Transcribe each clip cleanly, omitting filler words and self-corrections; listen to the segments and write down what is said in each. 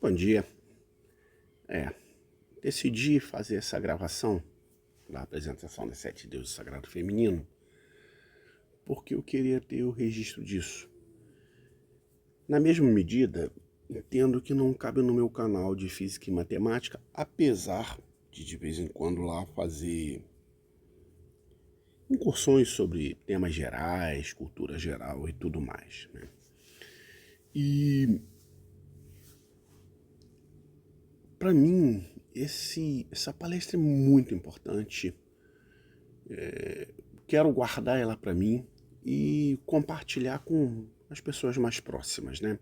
Bom dia. É, Decidi fazer essa gravação da apresentação das Sete Deuses do Sagrado Feminino porque eu queria ter o registro disso. Na mesma medida, entendo que não cabe no meu canal de Física e Matemática, apesar de vez em quando lá fazer incursões sobre temas gerais, cultura geral e tudo mais, né? E para mim, essa palestra é muito importante. Quero guardar ela para mim e compartilhar com as pessoas mais próximas, né?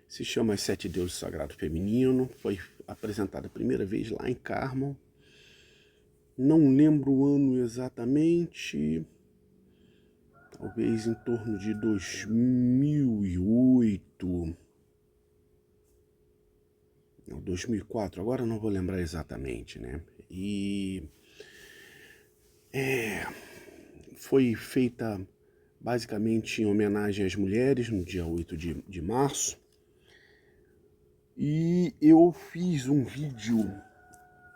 Se chama As Sete Deuses do Sagrado Feminino, foi apresentada a primeira vez lá em Carmel. Não lembro o ano exatamente, talvez em torno de 2008, ou 2004, agora não vou lembrar exatamente, né? E foi feita basicamente em homenagem às mulheres no dia 8 de março. E eu fiz um vídeo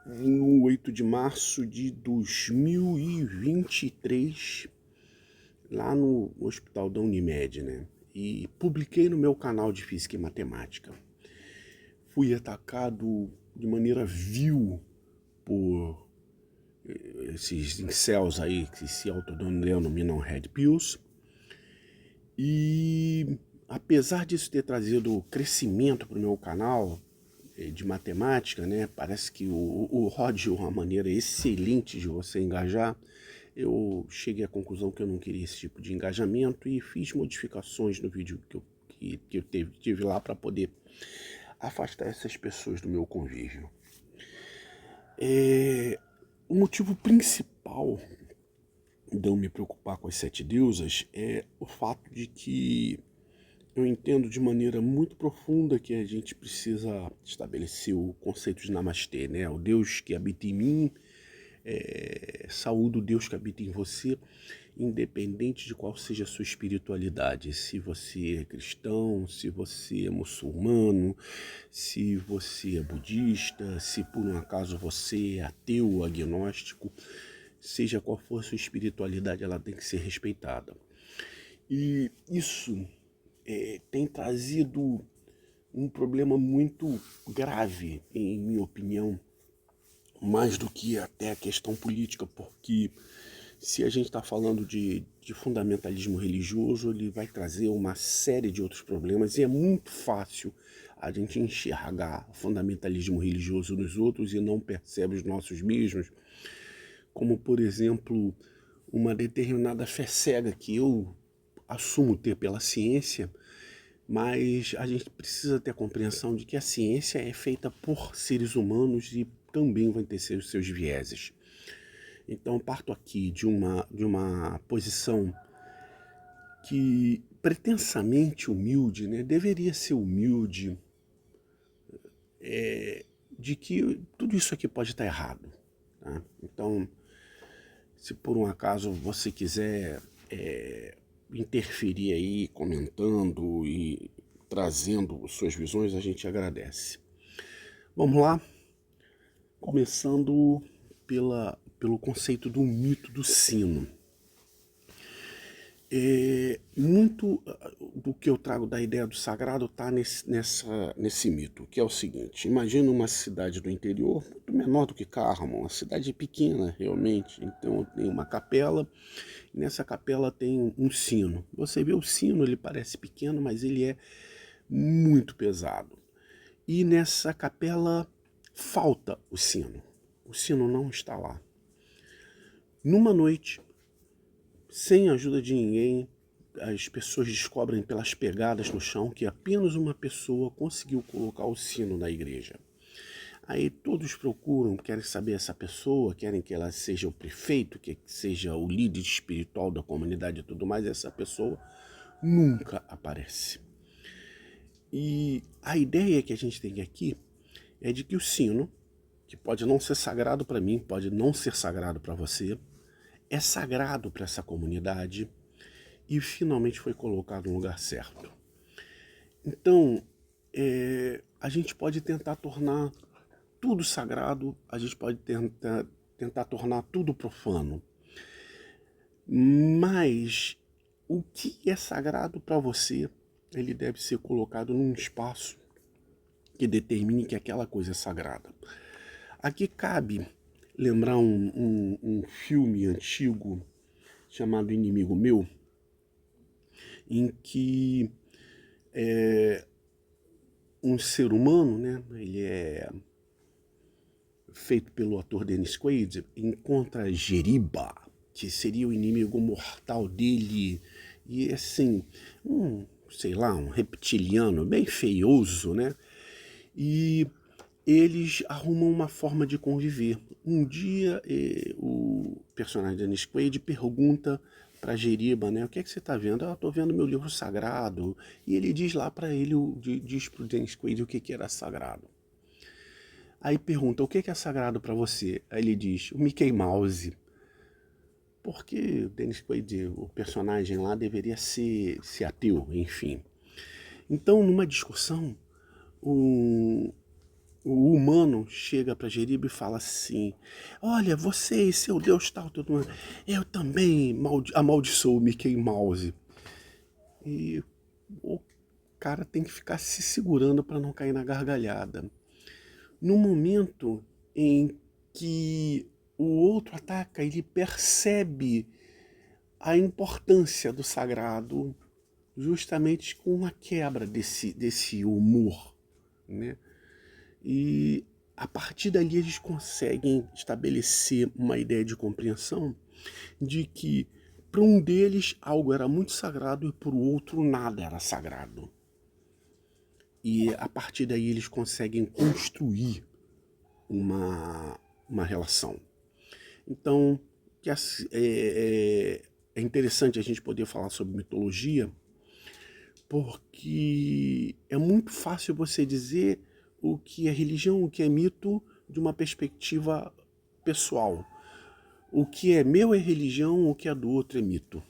no 8 de março de 2023, lá no hospital da Unimed, né? E publiquei no meu canal de Física e Matemática. Fui atacado de maneira vil por esses incels aí que se autodenominam Red Pills. E apesar disso ter trazido crescimento para o meu canal de matemática, né? Parece que o ROD é uma maneira excelente de você engajar. Eu cheguei à conclusão que eu não queria esse tipo de engajamento e fiz modificações no vídeo que eu tive lá para poder afastar essas pessoas do meu convívio. O motivo principal de eu me preocupar com as sete deusas é o fato de que eu entendo de maneira muito profunda que a gente precisa estabelecer o conceito de Namastê, né? O Deus que habita em mim, saúde o Deus que habita em você, independente de qual seja a sua espiritualidade. Se você é cristão, se você é muçulmano, se você é budista, se por um acaso você é ateu ou agnóstico, seja qual for a sua espiritualidade, ela tem que ser respeitada. E isso tem trazido um problema muito grave, em minha opinião, mais do que até a questão política, porque se a gente está falando de fundamentalismo religioso, ele vai trazer uma série de outros problemas e é muito fácil a gente enxergar o fundamentalismo religioso nos outros e não percebe os nossos mesmos, como, por exemplo, uma determinada fé cega que eu assumo ter pela ciência, mas a gente precisa ter a compreensão de que a ciência é feita por seres humanos e também vai ter os seus vieses. Então parto aqui de uma posição que pretensamente humilde, né? Deveria ser humilde, de que tudo isso aqui pode estar errado, tá? Então, se por um acaso você quiser interferir aí, comentando e trazendo suas visões, a gente agradece. Vamos lá, começando pelo conceito do mito do sino. Muito do que eu trago da ideia do sagrado está nesse mito, que é o seguinte: imagina uma cidade do interior, muito menor do que Carmel, uma cidade pequena realmente. Então tem uma capela, e nessa capela tem um sino. Você vê o sino, ele parece pequeno, mas ele é muito pesado. E nessa capela falta o sino não está lá. Numa noite, sem a ajuda de ninguém, as pessoas descobrem pelas pegadas no chão que apenas uma pessoa conseguiu colocar o sino na igreja. Aí todos procuram, querem saber essa pessoa, querem que ela seja o prefeito, que seja o líder espiritual da comunidade e tudo mais, e essa pessoa nunca aparece. E a ideia que a gente tem aqui é de que o sino, que pode não ser sagrado para mim, pode não ser sagrado para você, é sagrado para essa comunidade e finalmente foi colocado no lugar certo. Então, a gente pode tentar tornar tudo sagrado, a gente pode tentar tornar tudo profano. Mas o que é sagrado para você, ele deve ser colocado num espaço que determine que aquela coisa é sagrada. Aqui cabe lembrar um filme antigo chamado Inimigo Meu, em que um ser humano, né, ele é feito pelo ator Dennis Quaid, encontra Jeriba, que seria o inimigo mortal dele, e assim, sei lá, um reptiliano bem feioso, né? E eles arrumam uma forma de conviver. Um dia, o personagem Dennis Quaid pergunta para Jeriba, né, o que é que você está vendo? Eu estou vendo meu livro sagrado. E ele diz lá para ele, diz para o Dennis Quaid o que era sagrado. Aí pergunta, o que é sagrado para você? Aí ele diz, o Mickey Mouse. Porque o Dennis Quaid, o personagem lá, deveria ser ateu, enfim. Então, numa discussão, o humano chega para Jeriba e fala assim, olha, você e seu Deus tal, tudo mais, eu também amaldiçoo o Mickey Mouse. E o cara tem que ficar se segurando para não cair na gargalhada. No momento em que o outro ataca, ele percebe a importância do sagrado justamente com a quebra desse humor, né? E a partir dali eles conseguem estabelecer uma ideia de compreensão de que para um deles algo era muito sagrado e para o outro nada era sagrado. E a partir daí eles conseguem construir uma relação. Então, é interessante a gente poder falar sobre mitologia, porque é muito fácil você dizer o que é religião, o que é mito, de uma perspectiva pessoal. O que é meu é religião, o que é do outro é mito.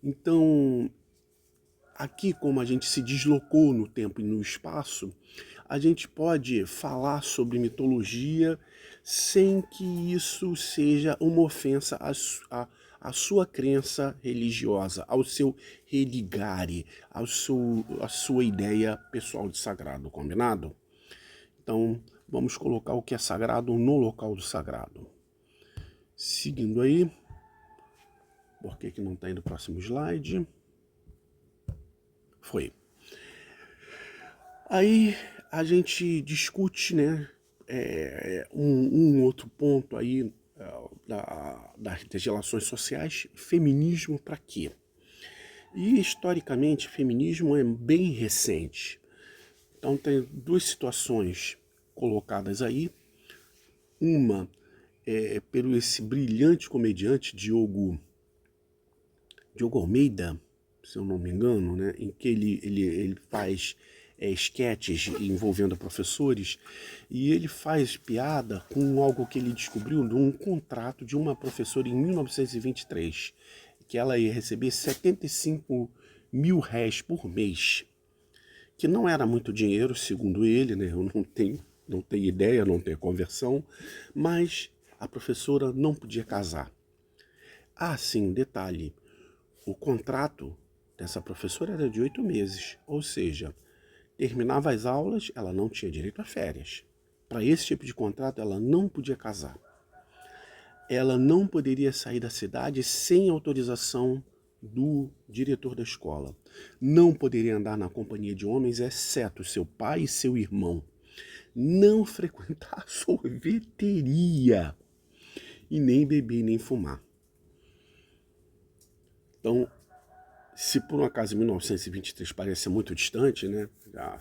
Então, aqui, como a gente se deslocou no tempo e no espaço, a gente pode falar sobre mitologia sem que isso seja uma ofensa à sua crença religiosa, ao seu religare, à sua ideia pessoal de sagrado, combinado? Então, vamos colocar o que é sagrado no local do sagrado. Seguindo aí, por que não está indo o próximo slide? Foi. Aí a gente discute, né, um outro ponto aí das relações sociais, feminismo para quê? E historicamente, feminismo é bem recente. Então tem duas situações colocadas aí. Uma é pelo esse brilhante comediante Diogo Almeida, se eu não me engano, né, em que ele faz esquetes envolvendo professores, e ele faz piada com algo que ele descobriu de um contrato de uma professora em 1923, que ela ia receber 75 mil réis por mês, que não era muito dinheiro, segundo ele, né? Eu não tenho ideia, não tenho conversão, mas a professora não podia casar. Ah, sim, um detalhe, o contrato dessa professora era de 8 meses, ou seja, terminava as aulas, ela não tinha direito a férias. Para esse tipo de contrato, ela não podia casar. Ela não poderia sair da cidade sem autorização do diretor da escola. Não poderia andar na companhia de homens, exceto seu pai e seu irmão. Não frequentar sorveteria. E nem beber, nem fumar. Então, se por um acaso 1923 parece muito distante, né? Lá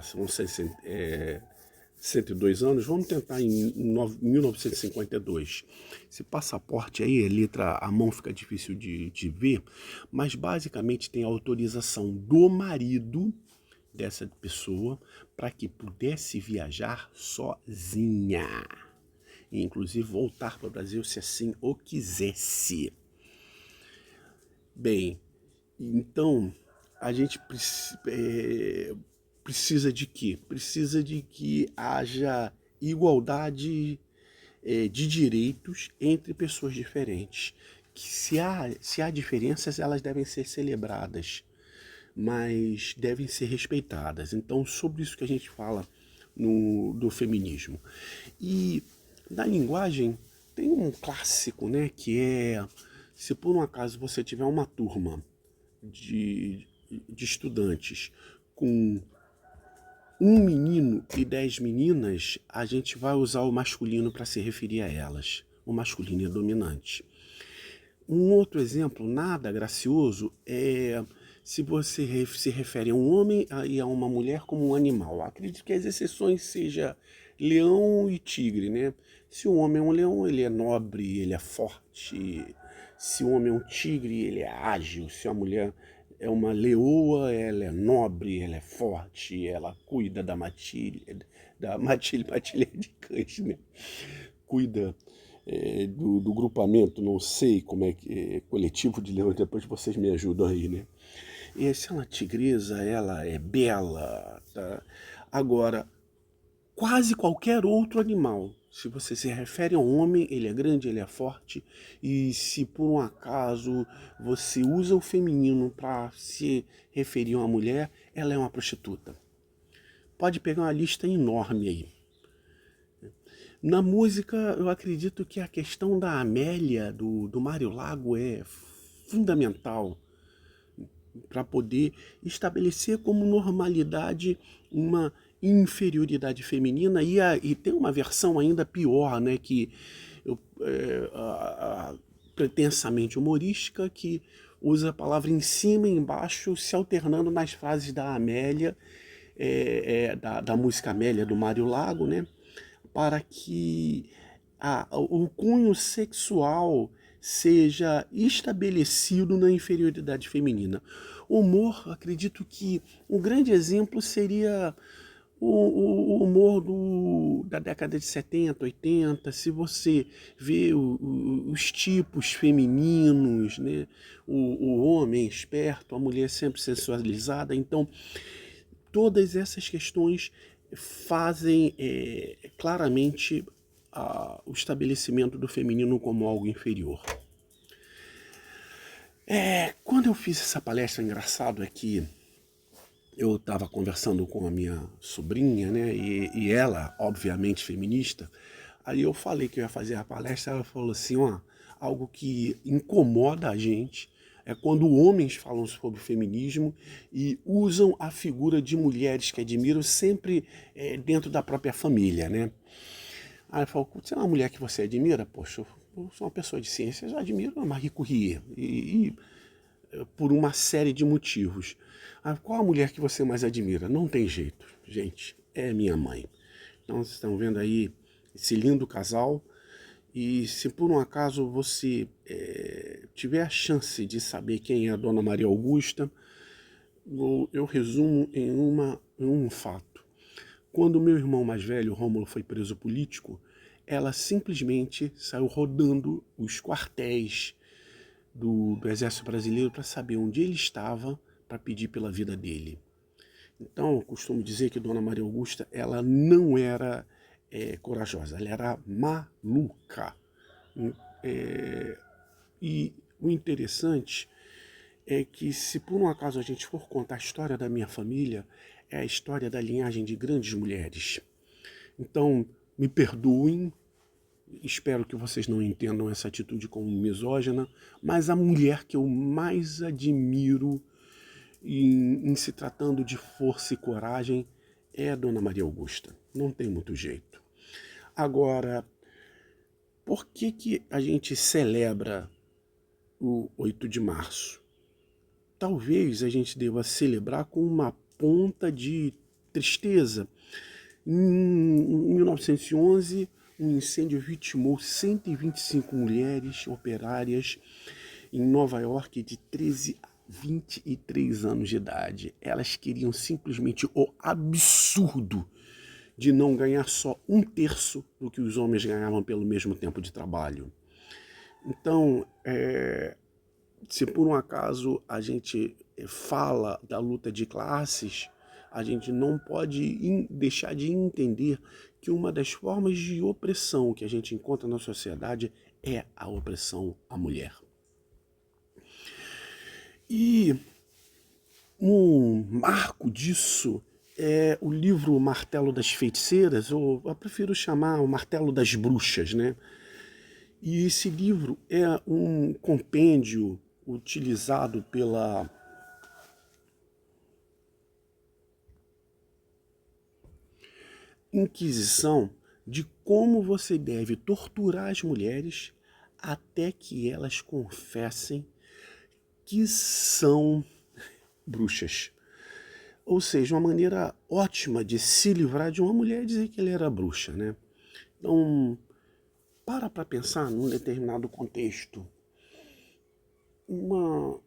são 102 anos, vamos tentar em 1952. Esse passaporte aí, a letra, a mão fica difícil de ver, mas basicamente tem a autorização do marido dessa pessoa para que pudesse viajar sozinha. E inclusive voltar para o Brasil se assim o quisesse. Bem, então a gente precisa de quê? Precisa de que haja igualdade de direitos entre pessoas diferentes. Que se há diferenças, elas devem ser celebradas, mas devem ser respeitadas. Então, sobre isso que a gente fala do feminismo. E na linguagem tem um clássico, né, que é, se por um acaso você tiver uma turma de estudantes com um menino e 10 meninas, a gente vai usar o masculino para se referir a elas. O masculino é dominante. Um outro exemplo nada gracioso é se você se refere a um homem e a uma mulher como um animal. Acredito que as exceções sejam leão e tigre, né? Se o homem é um leão, ele é nobre, ele é forte. Se o homem é um tigre, ele é ágil. Se a mulher é uma leoa, ela é nobre, ela é forte, ela cuida matilha de cães, né? Cuida do grupamento, não sei como é que é, coletivo de leões, depois vocês me ajudam aí, né? E se ela é tigresa, ela é bela, tá? Agora, quase qualquer outro animal, se você se refere a um homem, ele é grande, ele é forte, e se por um acaso você usa o feminino para se referir a uma mulher, ela é uma prostituta. Pode pegar uma lista enorme aí. Na música, eu acredito que a questão da Amélia, do Mário Lago, é fundamental para poder estabelecer como normalidade uma inferioridade feminina e tem uma versão ainda pior, né, que pretensamente humorística, que usa a palavra em cima e embaixo, se alternando nas frases da Amélia, da música Amélia do Mário Lago, né, para que o cunho sexual seja estabelecido na inferioridade feminina. O humor, acredito que um grande exemplo seria o humor da década de 70, 80, se você vê os tipos femininos, né? O homem esperto, a mulher sempre sensualizada, então todas essas questões fazem claramente o estabelecimento do feminino como algo inferior. Quando eu fiz essa palestra, engraçado é que eu estava conversando com a minha sobrinha, né, e ela, obviamente feminista, aí eu falei que eu ia fazer a palestra, ela falou assim, ó, algo que incomoda a gente é quando homens falam sobre o feminismo e usam a figura de mulheres que admiram sempre dentro da própria família, né? Aí ela falou, você é uma mulher que você admira? Poxa, eu sou uma pessoa de ciências, eu admiro a Marie Curie, por uma série de motivos. Qual a mulher que você mais admira? Não tem jeito, gente, é minha mãe. Então vocês estão vendo aí esse lindo casal, e se por um acaso você tiver a chance de saber quem é a Dona Maria Augusta, eu resumo em um fato. Quando meu irmão mais velho, Rômulo, foi preso político, ela simplesmente saiu rodando os quartéis do Exército Brasileiro para saber onde ele estava, para pedir pela vida dele. Então, eu costumo dizer que Dona Maria Augusta, ela não era corajosa, ela era maluca. E o interessante é que, se por um acaso a gente for contar a história da minha família, é a história da linhagem de grandes mulheres. Então, me perdoem, espero que vocês não entendam essa atitude como misógina, mas a mulher que eu mais admiro em se tratando de força e coragem é a Dona Maria Augusta. Não tem muito jeito. Agora, por que a gente celebra o 8 de março? Talvez a gente deva celebrar com uma ponta de tristeza. Em 1911, um incêndio vitimou 125 mulheres operárias em Nova York de 13 a 23 anos de idade. Elas queriam simplesmente o absurdo de não ganhar só um terço do que os homens ganhavam pelo mesmo tempo de trabalho. Então, se por um acaso a gente fala da luta de classes, a gente não pode deixar de entender que uma das formas de opressão que a gente encontra na sociedade é a opressão à mulher. E um marco disso é o livro Martelo das Feiticeiras, ou eu prefiro chamar o Martelo das Bruxas, né? E esse livro é um compêndio utilizado pela Inquisição de como você deve torturar as mulheres até que elas confessem que são bruxas. Ou seja, uma maneira ótima de se livrar de uma mulher é dizer que ela era bruxa, né? Então, para pensar num determinado contexto. Uma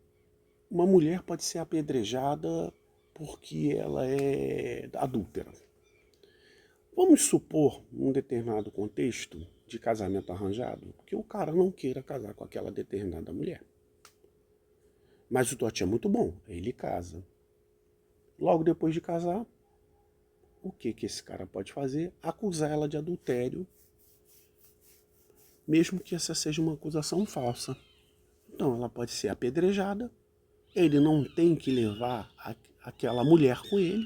mulher pode ser apedrejada porque ela é adúltera. Vamos supor, num determinado contexto de casamento arranjado, que o cara não queira casar com aquela determinada mulher. Mas o dote é muito bom, ele casa. Logo depois de casar, o que esse cara pode fazer? Acusar ela de adultério, mesmo que essa seja uma acusação falsa. Então ela pode ser apedrejada, ele não tem que levar aquela mulher com ele,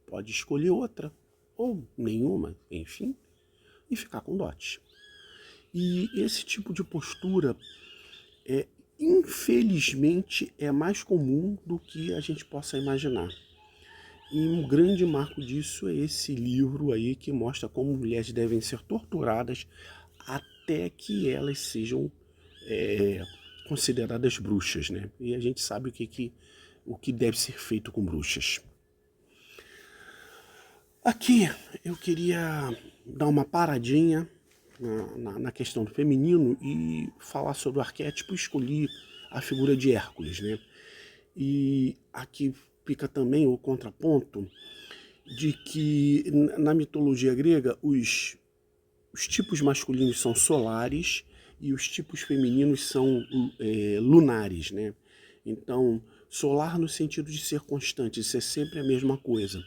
pode escolher outra, ou nenhuma, enfim, e ficar com dote. E esse tipo de postura, infelizmente, é mais comum do que a gente possa imaginar. E um grande marco disso é esse livro aí que mostra como mulheres devem ser torturadas até que elas sejam consideradas bruxas, né? E a gente sabe o que deve ser feito com bruxas. Aqui eu queria dar uma paradinha na questão do feminino e falar sobre o arquétipo. Escolhi a figura de Hércules, né? E aqui fica também o contraponto de que na mitologia grega os tipos masculinos são solares e os tipos femininos são lunares, né? Então, solar no sentido de ser constante, de ser sempre a mesma coisa,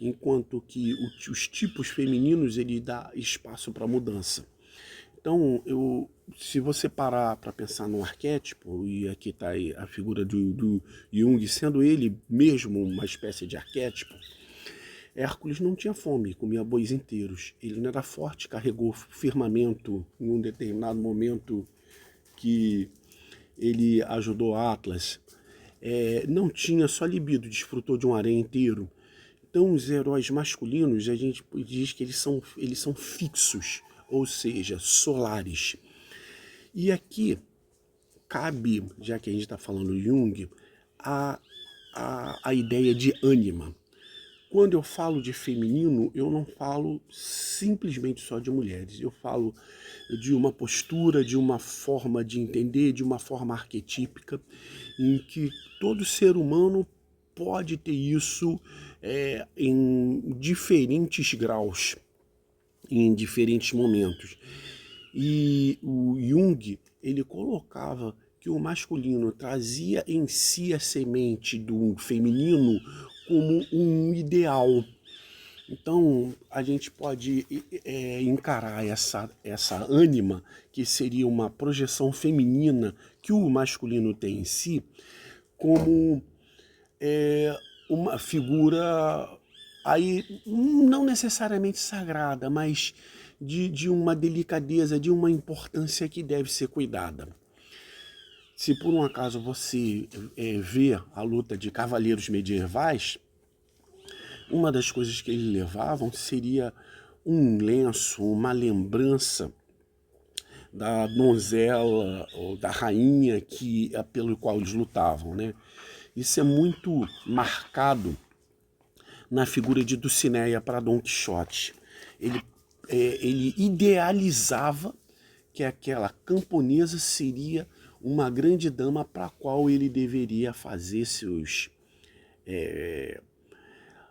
enquanto que os tipos femininos ele dá espaço para mudança. Então, se você parar para pensar num arquétipo, e aqui está a figura do Jung, sendo ele mesmo uma espécie de arquétipo, Hércules não tinha fome, comia bois inteiros. Ele não era forte, carregou firmamento em um determinado momento que ele ajudou Atlas. Não tinha só libido, desfrutou de um harém inteiro. Então os heróis masculinos, a gente diz que eles são fixos, ou seja, solares. E aqui cabe, já que a gente está falando Jung, a ideia de ânima. Quando eu falo de feminino, eu não falo simplesmente só de mulheres. Eu falo de uma postura, de uma forma de entender, de uma forma arquetípica, em que todo ser humano pode ter isso em diferentes graus, em diferentes momentos. E o Jung, ele colocava que o masculino trazia em si a semente do feminino como um ideal. Então, a gente pode encarar essa ânima, que seria uma projeção feminina que o masculino tem em si, como uma figura, aí não necessariamente sagrada, mas de uma delicadeza, de uma importância que deve ser cuidada. Se por um acaso você vê a luta de cavaleiros medievais, uma das coisas que eles levavam seria um lenço, uma lembrança da donzela ou da rainha pelo qual eles lutavam, né? Isso é muito marcado na figura de Dulcinea para Dom Quixote. Ele idealizava que aquela camponesa seria uma grande dama para a qual ele deveria fazer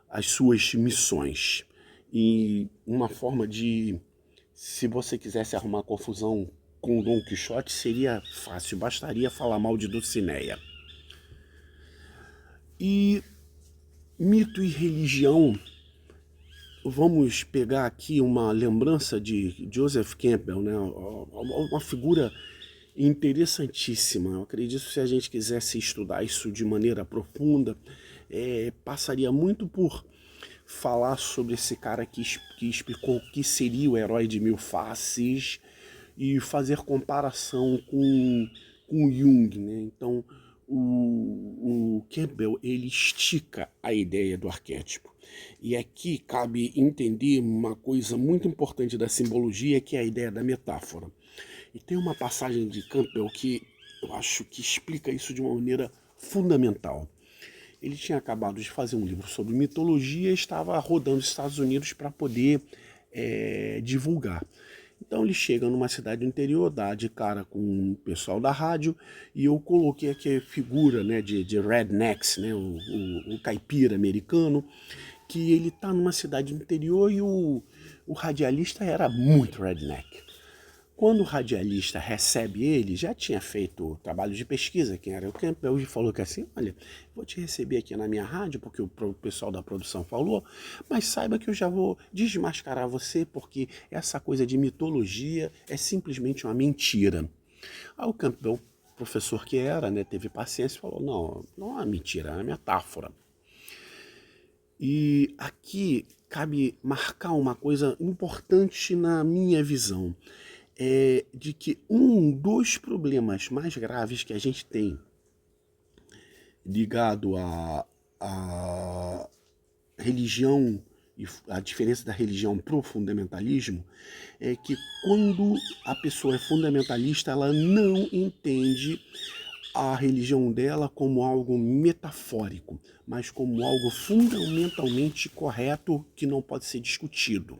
as suas missões. E uma forma de, se você quisesse arrumar confusão com Dom Quixote, seria fácil, bastaria falar mal de Dulcinea. E Mito e religião. Vamos pegar aqui uma lembrança de Joseph Campbell, né? Uma figura interessantíssima. Eu acredito que se a gente quisesse estudar isso de maneira profunda, passaria muito por falar sobre esse cara que explicou o que seria o herói de mil faces e fazer comparação com Jung, né? Então, o Campbell, ele estica a ideia do arquétipo. E aqui cabe entender uma coisa muito importante da simbologia, que é a ideia da metáfora. E tem uma passagem de Campbell que eu acho que explica isso de uma maneira fundamental. Ele tinha acabado de fazer um livro sobre mitologia e estava rodando os Estados Unidos para poder divulgar. Então ele chega numa cidade do interior, dá de cara com o pessoal da rádio, e eu coloquei aqui a figura, né, de rednecks, né, o caipira americano, que ele está numa cidade do interior e o radialista era muito redneck. Quando o radialista recebe ele, já tinha feito trabalho de pesquisa, quem era o Campbell, e falou que assim, olha, vou te receber aqui na minha rádio, porque o pessoal da produção falou, mas saiba que eu já vou desmascarar você, porque essa coisa de mitologia é simplesmente uma mentira. Aí o Campbell, professor que era, né, teve paciência e falou, não, não é uma mentira, é uma metáfora. E aqui cabe marcar uma coisa importante na minha visão, de que dos problemas mais graves que a gente tem ligado à religião e a diferença da religião para o fundamentalismo é que quando a pessoa é fundamentalista, ela não entende a religião dela como algo metafórico, mas como algo fundamentalmente correto que não pode ser discutido.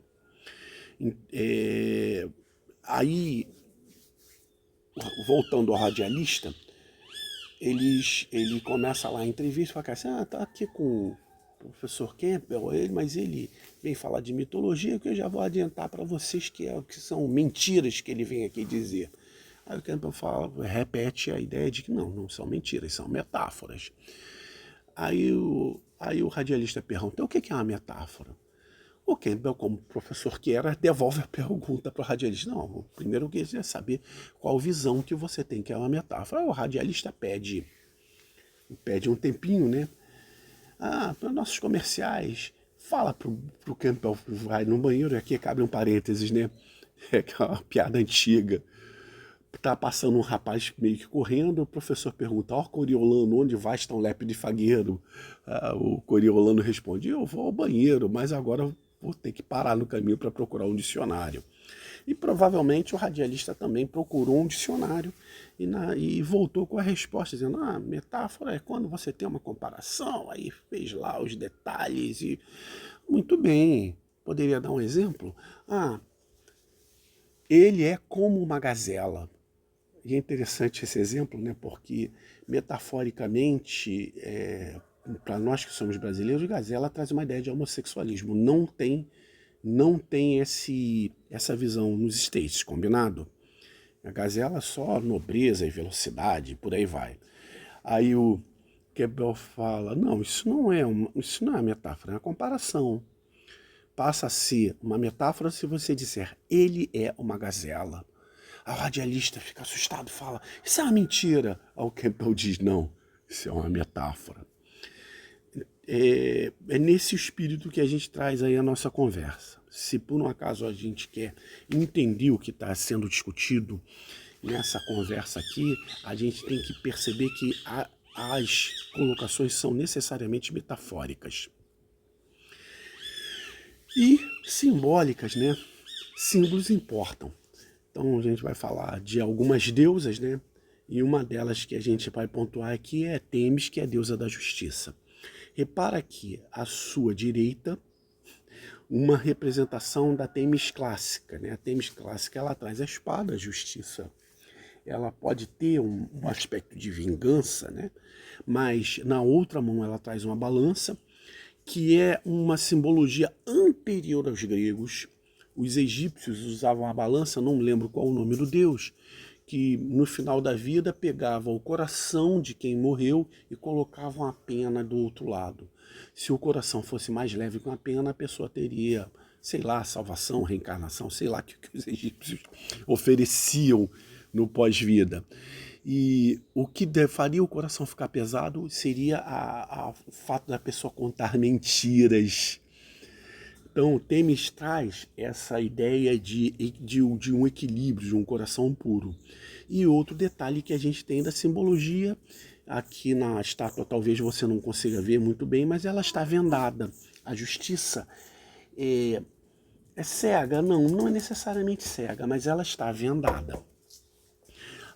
Aí, voltando ao radialista, ele começa lá a entrevista e fala assim, tá aqui com o professor Campbell, mas ele vem falar de mitologia, que eu já vou adiantar para vocês que são mentiras que ele vem aqui dizer. Aí o Campbell repete a ideia de que não são mentiras, são metáforas. Aí o radialista pergunta, o que é uma metáfora? O Campbell, como professor que era, devolve a pergunta para o radialista. Não, primeiro eu queria saber qual visão que você tem que é uma metáfora. O radialista pede um tempinho, né? Para nossos comerciais, fala pro Campbell, vai no banheiro, e aqui cabe um parênteses, né? É uma piada antiga. Tá passando um rapaz meio que correndo, o professor pergunta, Coriolano, onde vai tão lépido de fagueiro? O Coriolano responde, eu vou ao banheiro, mas agora vou ter que parar no caminho para procurar um dicionário. E provavelmente o radialista também procurou um dicionário e voltou com a resposta, dizendo, metáfora é quando você tem uma comparação, aí fez lá os detalhes e... Muito bem, poderia dar um exemplo? Ele é como uma gazela. E é interessante esse exemplo, né? Porque metaforicamente, para nós que somos brasileiros, gazela traz uma ideia de homossexualismo. Não tem essa visão nos States, combinado? A gazela é só nobreza e velocidade, por aí vai. Aí o Campbell fala, não, isso não é uma metáfora, é uma comparação. Passa a ser uma metáfora se você disser, ele é uma gazela. A radialista fica assustado e fala, isso é uma mentira. O Campbell diz, não, isso é uma metáfora. É nesse espírito que a gente traz aí a nossa conversa. Se por um acaso a gente quer entender o que está sendo discutido nessa conversa aqui, a gente tem que perceber que as colocações são necessariamente metafóricas. E simbólicas, né? Símbolos importam. Então a gente vai falar de algumas deusas, né? E uma delas que a gente vai pontuar aqui é Temis, que é a deusa da justiça. Repara aqui, à sua direita, uma representação da Temis clássica, né? A Temis clássica, ela traz a espada, a justiça. Ela pode ter um aspecto de vingança, né? Mas na outra mão ela traz uma balança, que é uma simbologia anterior aos gregos. Os egípcios usavam a balança, não lembro qual o nome do deus, que no final da vida pegava o coração de quem morreu e colocavam a pena do outro lado. Se o coração fosse mais leve com a pena, a pessoa teria, sei lá, salvação, reencarnação, sei lá o que os egípcios ofereciam no pós-vida. E o que faria o coração ficar pesado seria o fato da pessoa contar mentiras. Então, o Temis traz essa ideia de um equilíbrio, de um coração puro. E outro detalhe que a gente tem da simbologia, aqui na estátua talvez você não consiga ver muito bem, mas ela está vendada. A justiça é cega? Não é necessariamente cega, mas ela está vendada.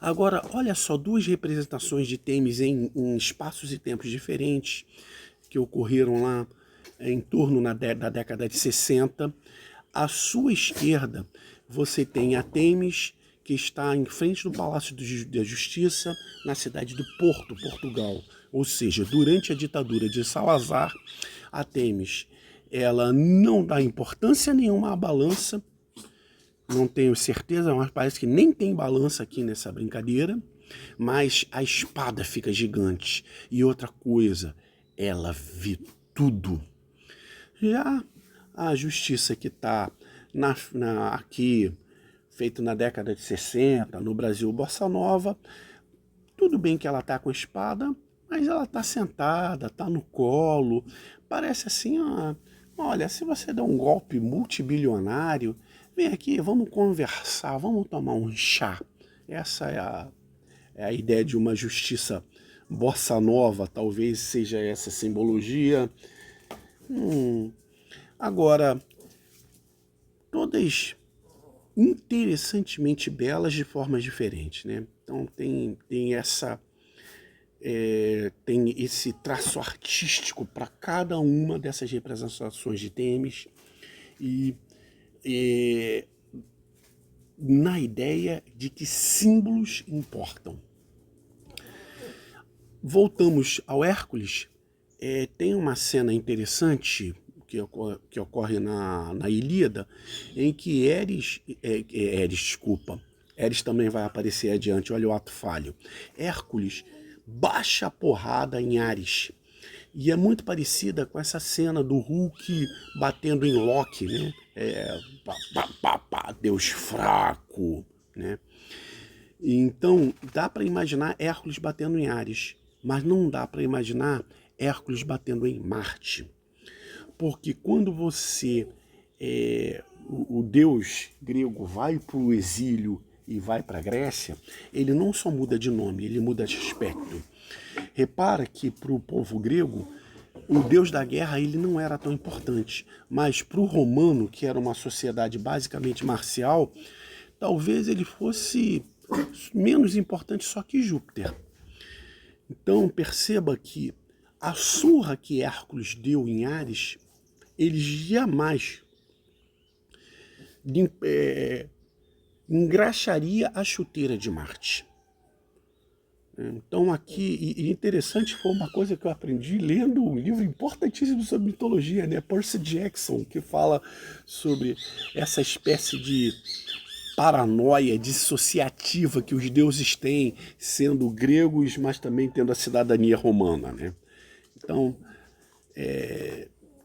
Agora, olha só, duas representações de Temis em espaços e tempos diferentes que ocorreram lá em torno da década de 60. À sua esquerda, você tem a Temis, que está em frente do Palácio da Justiça, na cidade do Porto, Portugal. Ou seja, durante a ditadura de Salazar, a Temis, ela não dá importância nenhuma à balança. Não tenho certeza, mas parece que nem tem balança aqui nessa brincadeira. Mas a espada fica gigante. E outra coisa, ela vê tudo. Já a justiça que está aqui, feita na década de 60, no Brasil, Bossa Nova, tudo bem que ela está com a espada, mas ela está sentada, está no colo. Parece assim, olha, se você der um golpe multibilionário, vem aqui, vamos conversar, vamos tomar um chá. Essa é a ideia de uma justiça bossa nova, talvez seja essa simbologia. Agora, todas interessantemente belas de formas diferentes, né? Então tem esse traço artístico para cada uma dessas representações de Temis e na ideia de que símbolos importam. Voltamos ao Hércules. Tem uma cena interessante que ocorre na Ilíada, em que Ares também vai aparecer adiante, olha o ato falho. Hércules baixa a porrada em Ares. E é muito parecida com essa cena do Hulk batendo em Loki, né? Deus fraco, né? Então, dá para imaginar Hércules batendo em Ares, mas não dá para imaginar Hércules batendo em Marte. Porque quando você, o deus grego, vai para o exílio e vai para a Grécia, ele não só muda de nome, ele muda de aspecto. Repara que para o povo grego, o deus da guerra ele não era tão importante, mas para o romano, que era uma sociedade basicamente marcial, talvez ele fosse menos importante só que Júpiter. Então perceba que a surra que Hércules deu em Ares, ele jamais engraxaria a chuteira de Marte. Então aqui, e interessante, foi uma coisa que eu aprendi lendo um livro importantíssimo sobre mitologia, né? Percy Jackson, que fala sobre essa espécie de paranoia dissociativa que os deuses têm, sendo gregos, mas também tendo a cidadania romana, né? Então,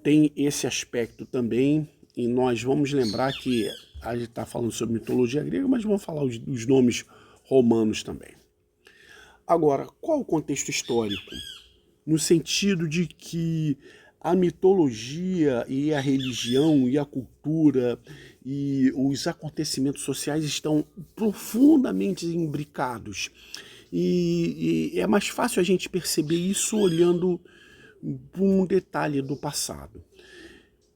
tem esse aspecto também, e nós vamos lembrar que a gente está falando sobre mitologia grega, mas vamos falar os nomes romanos também. Agora, qual o contexto histórico? No sentido de que a mitologia e a religião e a cultura e os acontecimentos sociais estão profundamente imbricados. E é mais fácil a gente perceber isso olhando para um detalhe do passado.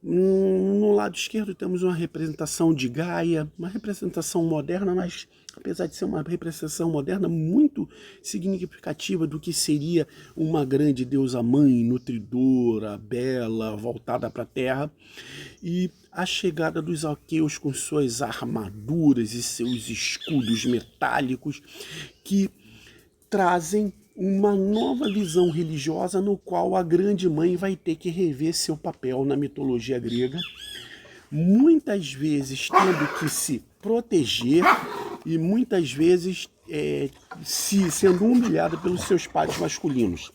No lado esquerdo temos uma representação de Gaia, uma representação moderna, mas apesar de ser uma representação moderna muito significativa do que seria uma grande deusa mãe, nutridora, bela, voltada para a terra, e a chegada dos aqueus com suas armaduras e seus escudos metálicos que trazem uma nova visão religiosa no qual a grande mãe vai ter que rever seu papel na mitologia grega, muitas vezes tendo que se proteger e muitas vezes sendo humilhada pelos seus pares masculinos.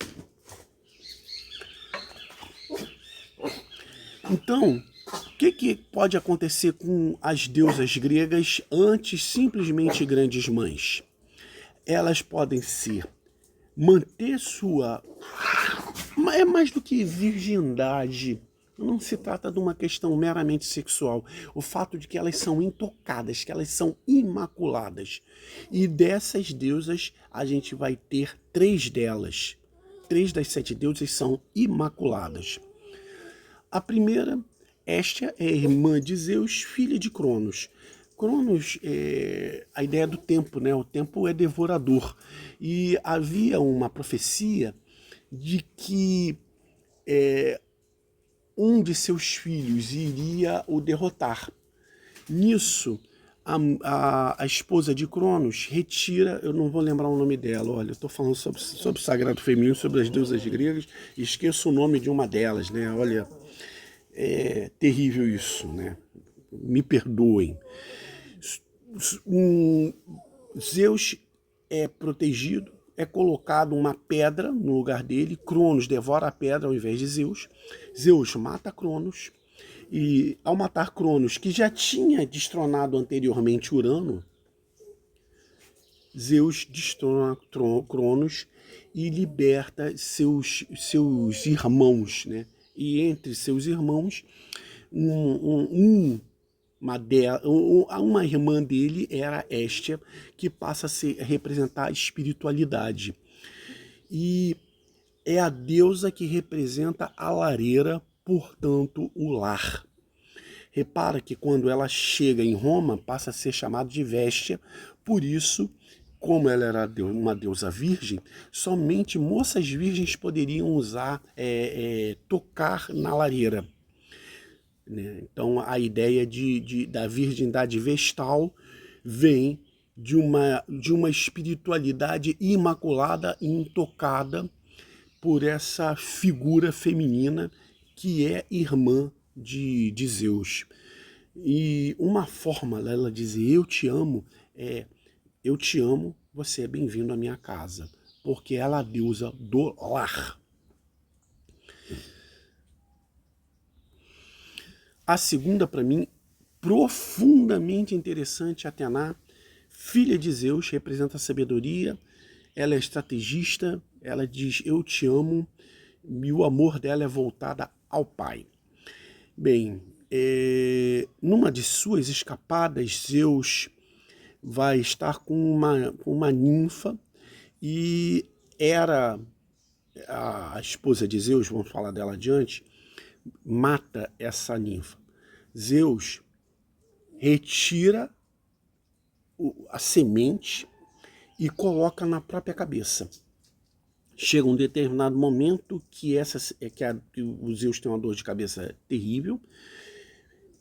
Então, o que pode acontecer com as deusas gregas antes simplesmente grandes mães? Elas podem ser manter sua... É mais do que virgindade. Não se trata de uma questão meramente sexual. O fato de que elas são intocadas, que elas são imaculadas. E dessas deusas, a gente vai ter 3 delas. 3 das 7 deusas são imaculadas. A primeira, Hestia, é irmã de Zeus, filha de Cronos. Cronos é a ideia do tempo, né? O tempo é devorador. E havia uma profecia de que um de seus filhos iria o derrotar. Nisso, a esposa de Cronos retira, eu não vou lembrar o nome dela, olha, eu estou falando sobre o sagrado feminino, sobre as deusas gregas, e esqueço o nome de uma delas, né? Olha, é terrível isso, né? Me perdoem. Zeus é protegido, é colocado uma pedra no lugar dele, Cronos devora a pedra ao invés de Zeus. Zeus mata Cronos, e ao matar Cronos, que já tinha destronado anteriormente Urano, Zeus destrona Cronos e liberta seus irmãos, né? E entre seus irmãos, uma irmã dele era Hestia, que passa a representar a espiritualidade. E é a deusa que representa a lareira, portanto, o lar. Repara que quando ela chega em Roma, passa a ser chamada de Véstia, por isso, como ela era uma deusa virgem, somente moças virgens poderiam usar, tocar na lareira. Né? Então a ideia da virgindade vestal vem de uma espiritualidade imaculada e intocada por essa figura feminina que é irmã de Zeus. E uma forma dela dizer eu te amo é eu te amo, você é bem-vindo à minha casa, porque ela é a deusa do lar. A segunda, para mim, profundamente interessante, Atena, filha de Zeus, representa a sabedoria, ela é estrategista, ela diz eu te amo, e o amor dela é voltado ao pai. Bem, numa de suas escapadas, Zeus vai estar com uma ninfa, e era a esposa de Zeus, vamos falar dela adiante, mata essa ninfa. Zeus retira a semente e coloca na própria cabeça. Chega um determinado momento que o Zeus tem uma dor de cabeça terrível,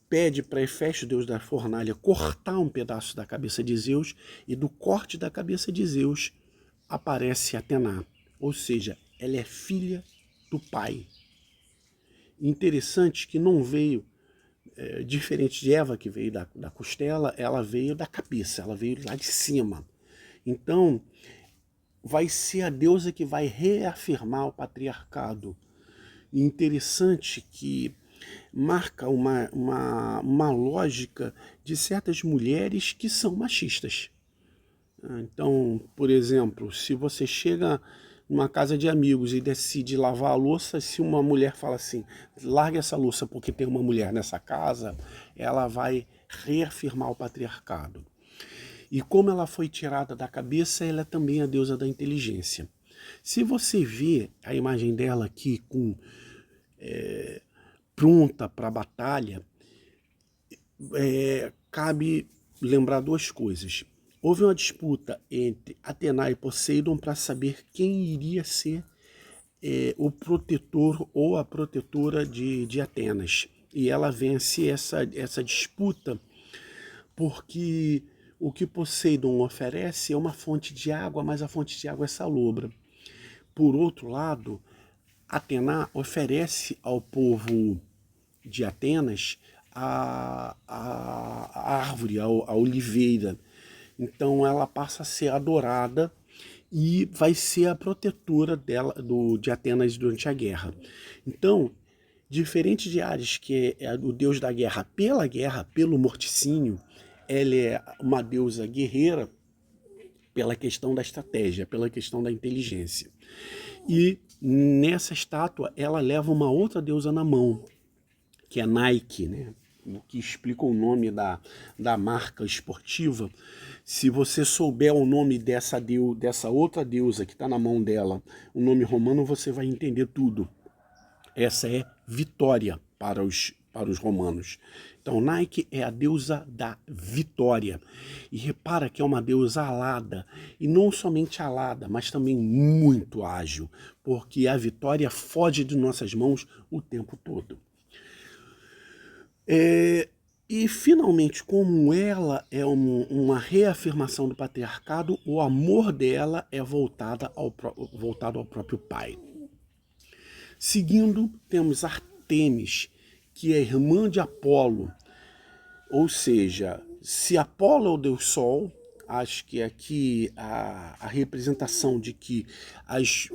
pede para Hefesto, deus da fornalha, cortar um pedaço da cabeça de Zeus, e do corte da cabeça de Zeus aparece Atena, ou seja, ela é filha do pai. Interessante que não veio, diferente de Eva, que veio da costela, ela veio da cabeça, ela veio lá de cima. Então, vai ser a deusa que vai reafirmar o patriarcado. Interessante que marca uma lógica de certas mulheres que são machistas. Então, por exemplo, se você chega numa casa de amigos e decide lavar a louça, se uma mulher fala assim, larga essa louça porque tem uma mulher nessa casa, ela vai reafirmar o patriarcado. E como ela foi tirada da cabeça, ela é também a deusa da inteligência. Se você vê a imagem dela aqui pronta para a batalha, cabe lembrar 2 coisas. Houve uma disputa entre Atena e Poseidon para saber quem iria ser o protetor ou a protetora de Atenas. E ela vence essa disputa porque o que Poseidon oferece é uma fonte de água, mas a fonte de água é salobra. Por outro lado, Atena oferece ao povo de Atenas a árvore, a oliveira. Então ela passa a ser adorada e vai ser a protetora de Atenas durante a guerra. Então, Diferente de Ares, que é o deus da guerra, pelo morticínio, ela é uma deusa guerreira pela questão da estratégia, pela questão da inteligência. E nessa estátua ela leva uma outra deusa na mão, que é Nike, né? O que explica o nome da marca esportiva. Se você souber o nome dessa outra deusa que está na mão dela, o nome romano, você vai entender tudo. Essa é Vitória para os romanos. Então, Nike é a deusa da vitória. E repara que é uma deusa alada. E não somente alada, mas também muito ágil. Porque a vitória foge de nossas mãos o tempo todo. E, finalmente, como ela é uma reafirmação do patriarcado, o amor dela é voltado ao próprio pai. Seguindo, temos Artemis, que é irmã de Apolo. Ou seja, se Apolo é o deus Sol, acho que aqui a representação de que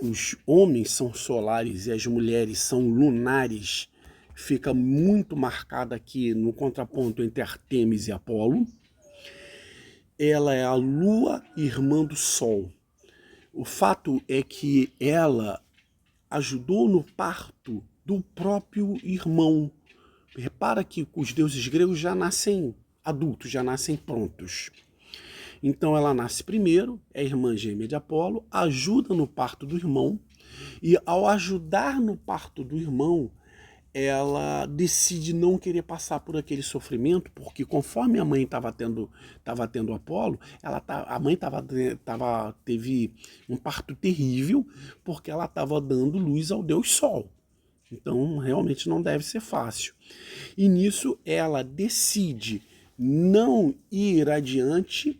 os homens são solares e as mulheres são lunares fica muito marcada aqui no contraponto entre Artemis e Apolo. Ela é a lua irmã do Sol. O fato é que ela ajudou no parto do próprio irmão. Repara que os deuses gregos já nascem adultos, já nascem prontos. Então ela nasce primeiro, é irmã gêmea de Apolo, ajuda no parto do irmão, e ao ajudar no parto do irmão, ela decide não querer passar por aquele sofrimento, porque conforme a mãe estava tendo Apolo, a mãe teve um parto terrível, porque ela estava dando luz ao Deus Sol. Então, realmente não deve ser fácil. E nisso, ela decide não ir adiante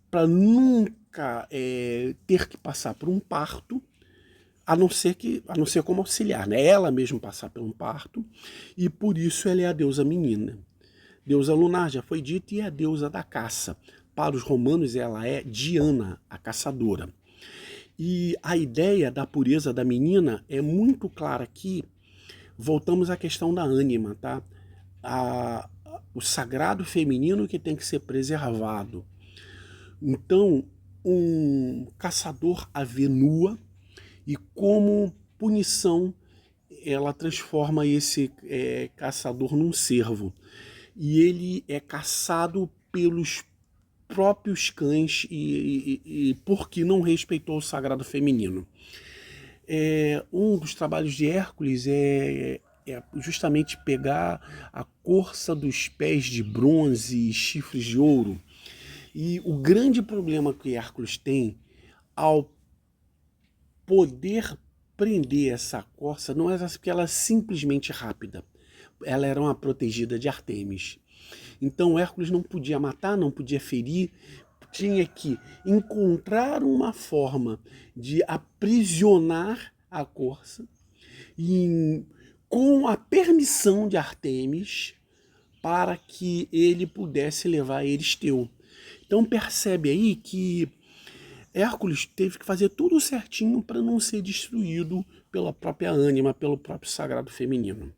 para nunca ter que passar por um parto, a não ser como auxiliar, né? Ela mesma passar por um parto, e por isso ela é a deusa menina. Deusa lunar, já foi dito, e é a deusa da caça. Para os romanos, ela é Diana, a caçadora. E a ideia da pureza da menina é muito clara aqui. Voltamos à questão da ânima, tá? O sagrado feminino que tem que ser preservado. Então, um caçador a vê nua, e como punição ela transforma esse caçador num cervo. E ele é caçado pelos próprios cães e porque não respeitou o sagrado feminino. Um dos trabalhos de Hércules é justamente pegar a corça dos pés de bronze e chifres de ouro. E o grande problema que Hércules tem ao poder prender essa corça não era porque ela é simplesmente rápida. Ela era uma protegida de Artemis. Então Hércules não podia matar, não podia ferir, tinha que encontrar uma forma de aprisionar a corça e, com a permissão de Artemis, para que ele pudesse levar a Euristeu. Então percebe aí que Hércules teve que fazer tudo certinho para não ser destruído pela própria ânima, pelo próprio sagrado feminino.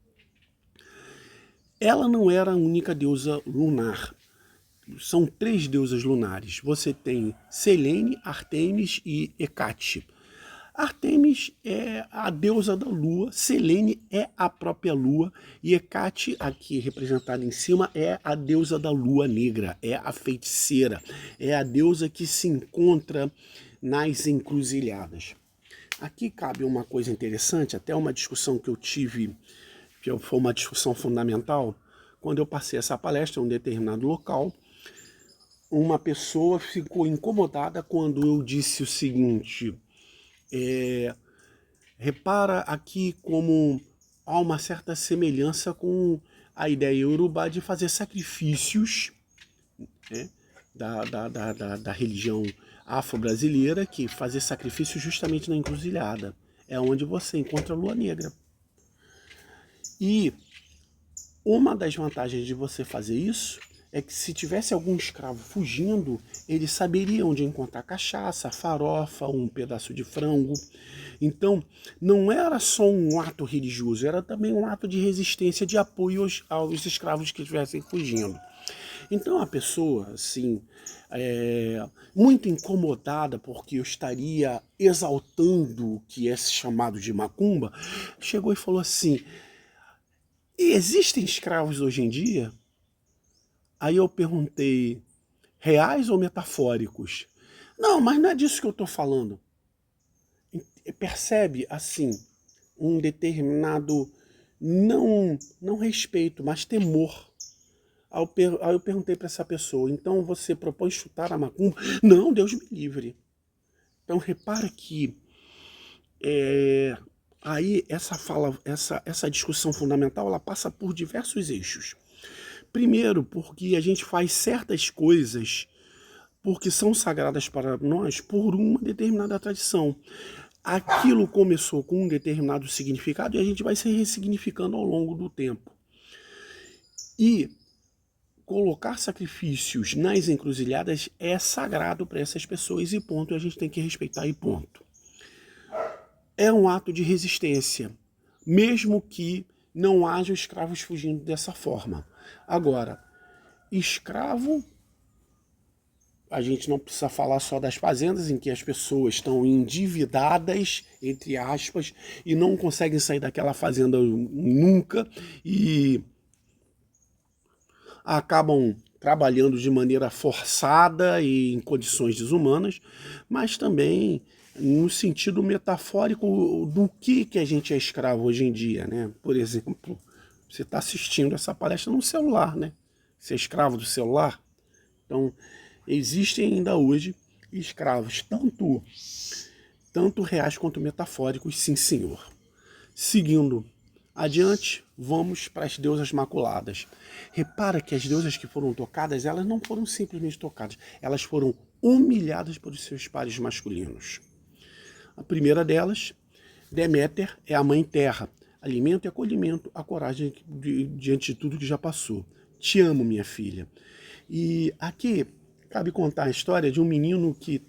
Ela não era a única deusa lunar. São 3 deusas lunares. Você tem Selene, Artemis e Hecate. Artemis é a deusa da lua, Selene é a própria lua, e Hecate, aqui representada em cima, é a deusa da lua negra, é a feiticeira, é a deusa que se encontra nas encruzilhadas. Aqui cabe uma coisa interessante, até uma discussão que eu tive, que foi uma discussão fundamental, quando eu passei essa palestra em um determinado local. Uma pessoa ficou incomodada quando eu disse o seguinte: repara aqui como há uma certa semelhança com a ideia iorubá de fazer sacrifícios, né, da religião afro-brasileira, que fazer sacrifício justamente na encruzilhada. É onde você encontra a lua negra. E uma das vantagens de você fazer isso é que se tivesse algum escravo fugindo, ele saberia onde encontrar cachaça, farofa, um pedaço de frango. Então, não era só um ato religioso, era também um ato de resistência, de apoio aos escravos que estivessem fugindo. Então, a pessoa, assim, muito incomodada porque eu estaria exaltando o que é chamado de macumba, chegou e falou assim: e existem escravos hoje em dia? Aí eu perguntei, reais ou metafóricos? Não, mas não é disso que eu estou falando. Percebe, assim, um determinado, não respeito, mas temor. Aí eu perguntei para essa pessoa, então você propõe chutar a macumba? Não, Deus me livre. Então repara que aí essa discussão fundamental, ela passa por diversos eixos. Primeiro, porque a gente faz certas coisas porque são sagradas para nós por uma determinada tradição. Aquilo começou com um determinado significado e a gente vai se ressignificando ao longo do tempo. E colocar sacrifícios nas encruzilhadas é sagrado para essas pessoas e ponto, a gente tem que respeitar e ponto. É um ato de resistência, mesmo que não haja escravos fugindo dessa forma. Agora, escravo, a gente não precisa falar só das fazendas em que as pessoas estão endividadas, entre aspas, e não conseguem sair daquela fazenda nunca e acabam trabalhando de maneira forçada e em condições desumanas, mas também no sentido metafórico do que a gente é escravo hoje em dia, né? Por exemplo, você está assistindo essa palestra no celular, né? Você é escravo do celular? Então, existem ainda hoje escravos, tanto reais quanto metafóricos, sim senhor. Seguindo adiante, vamos para as deusas maculadas. Repara que as deusas que foram tocadas, elas não foram simplesmente tocadas, elas foram humilhadas por seus pares masculinos. A primeira delas, Deméter, é a mãe terra, alimento e acolhimento, a coragem diante de tudo que já passou. Te amo, minha filha. E aqui cabe contar a história de um menino que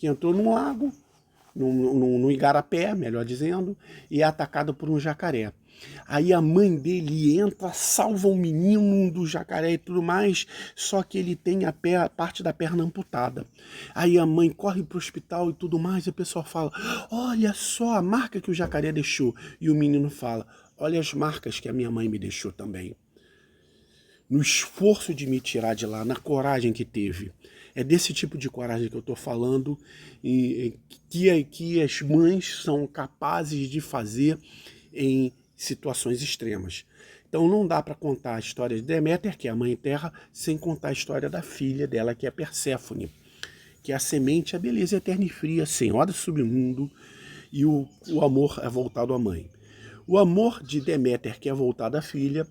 entrou num lago, no igarapé, melhor dizendo, e é atacado por um jacaré. Aí a mãe dele entra, salva o menino do jacaré e tudo mais, só que ele tem a parte da perna amputada. Aí a mãe corre para o hospital e tudo mais, e o pessoal fala, olha só a marca que o jacaré deixou. E o menino fala, olha as marcas que a minha mãe me deixou também. No esforço de me tirar de lá, na coragem que teve. É desse tipo de coragem que eu estou falando, que as mães são capazes de fazer em situações extremas. Então não dá para contar a história de Deméter, que é a mãe terra, sem contar a história da filha dela, que é Perséfone, que é a semente, a beleza eterna e fria, senhora do submundo, e o amor é voltado à mãe. O amor de Deméter, que é voltado à filha,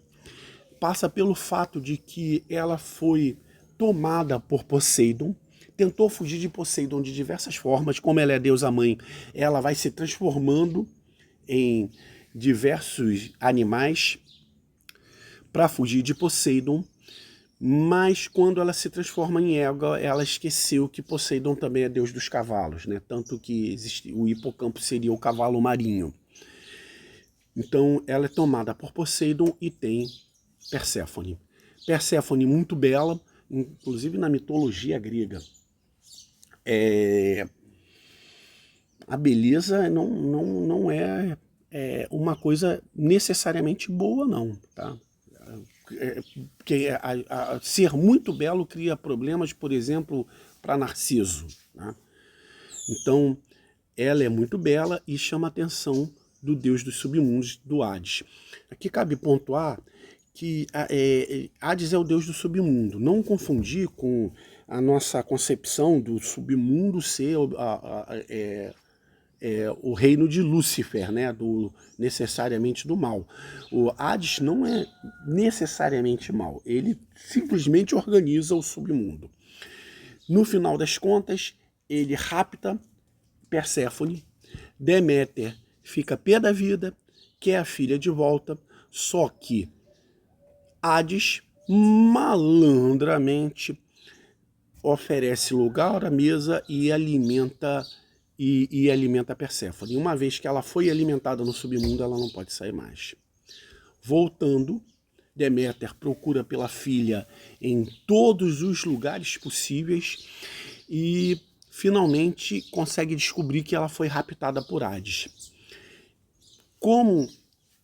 passa pelo fato de que ela foi tomada por Poseidon, tentou fugir de Poseidon de diversas formas, como ela é deusa mãe, ela vai se transformando em diversos animais para fugir de Poseidon, mas quando ela se transforma em égua, ela esqueceu que Poseidon também é deus dos cavalos, né? Tanto que o hipocampo seria o cavalo marinho. Então ela é tomada por Poseidon e tem Perséfone. Perséfone muito bela, inclusive na mitologia grega. A beleza não é uma coisa necessariamente boa, não, tá? Porque ser muito belo cria problemas, por exemplo, para Narciso, né? Então, ela é muito bela e chama a atenção do deus dos submundos, do Hades. Aqui cabe pontuar que Hades é o deus do submundo. Não confundir com a nossa concepção do submundo ser o reino de Lúcifer, né? Necessariamente do mal. O Hades não é necessariamente mal, ele simplesmente organiza o submundo. No final das contas, ele rapta Perséfone, Deméter fica pé da vida, quer a filha de volta, só que Hades malandramente oferece lugar à mesa e alimenta Perséfone. Uma vez que ela foi alimentada no submundo, ela não pode sair mais. Voltando, Deméter procura pela filha em todos os lugares possíveis e finalmente consegue descobrir que ela foi raptada por Hades. Como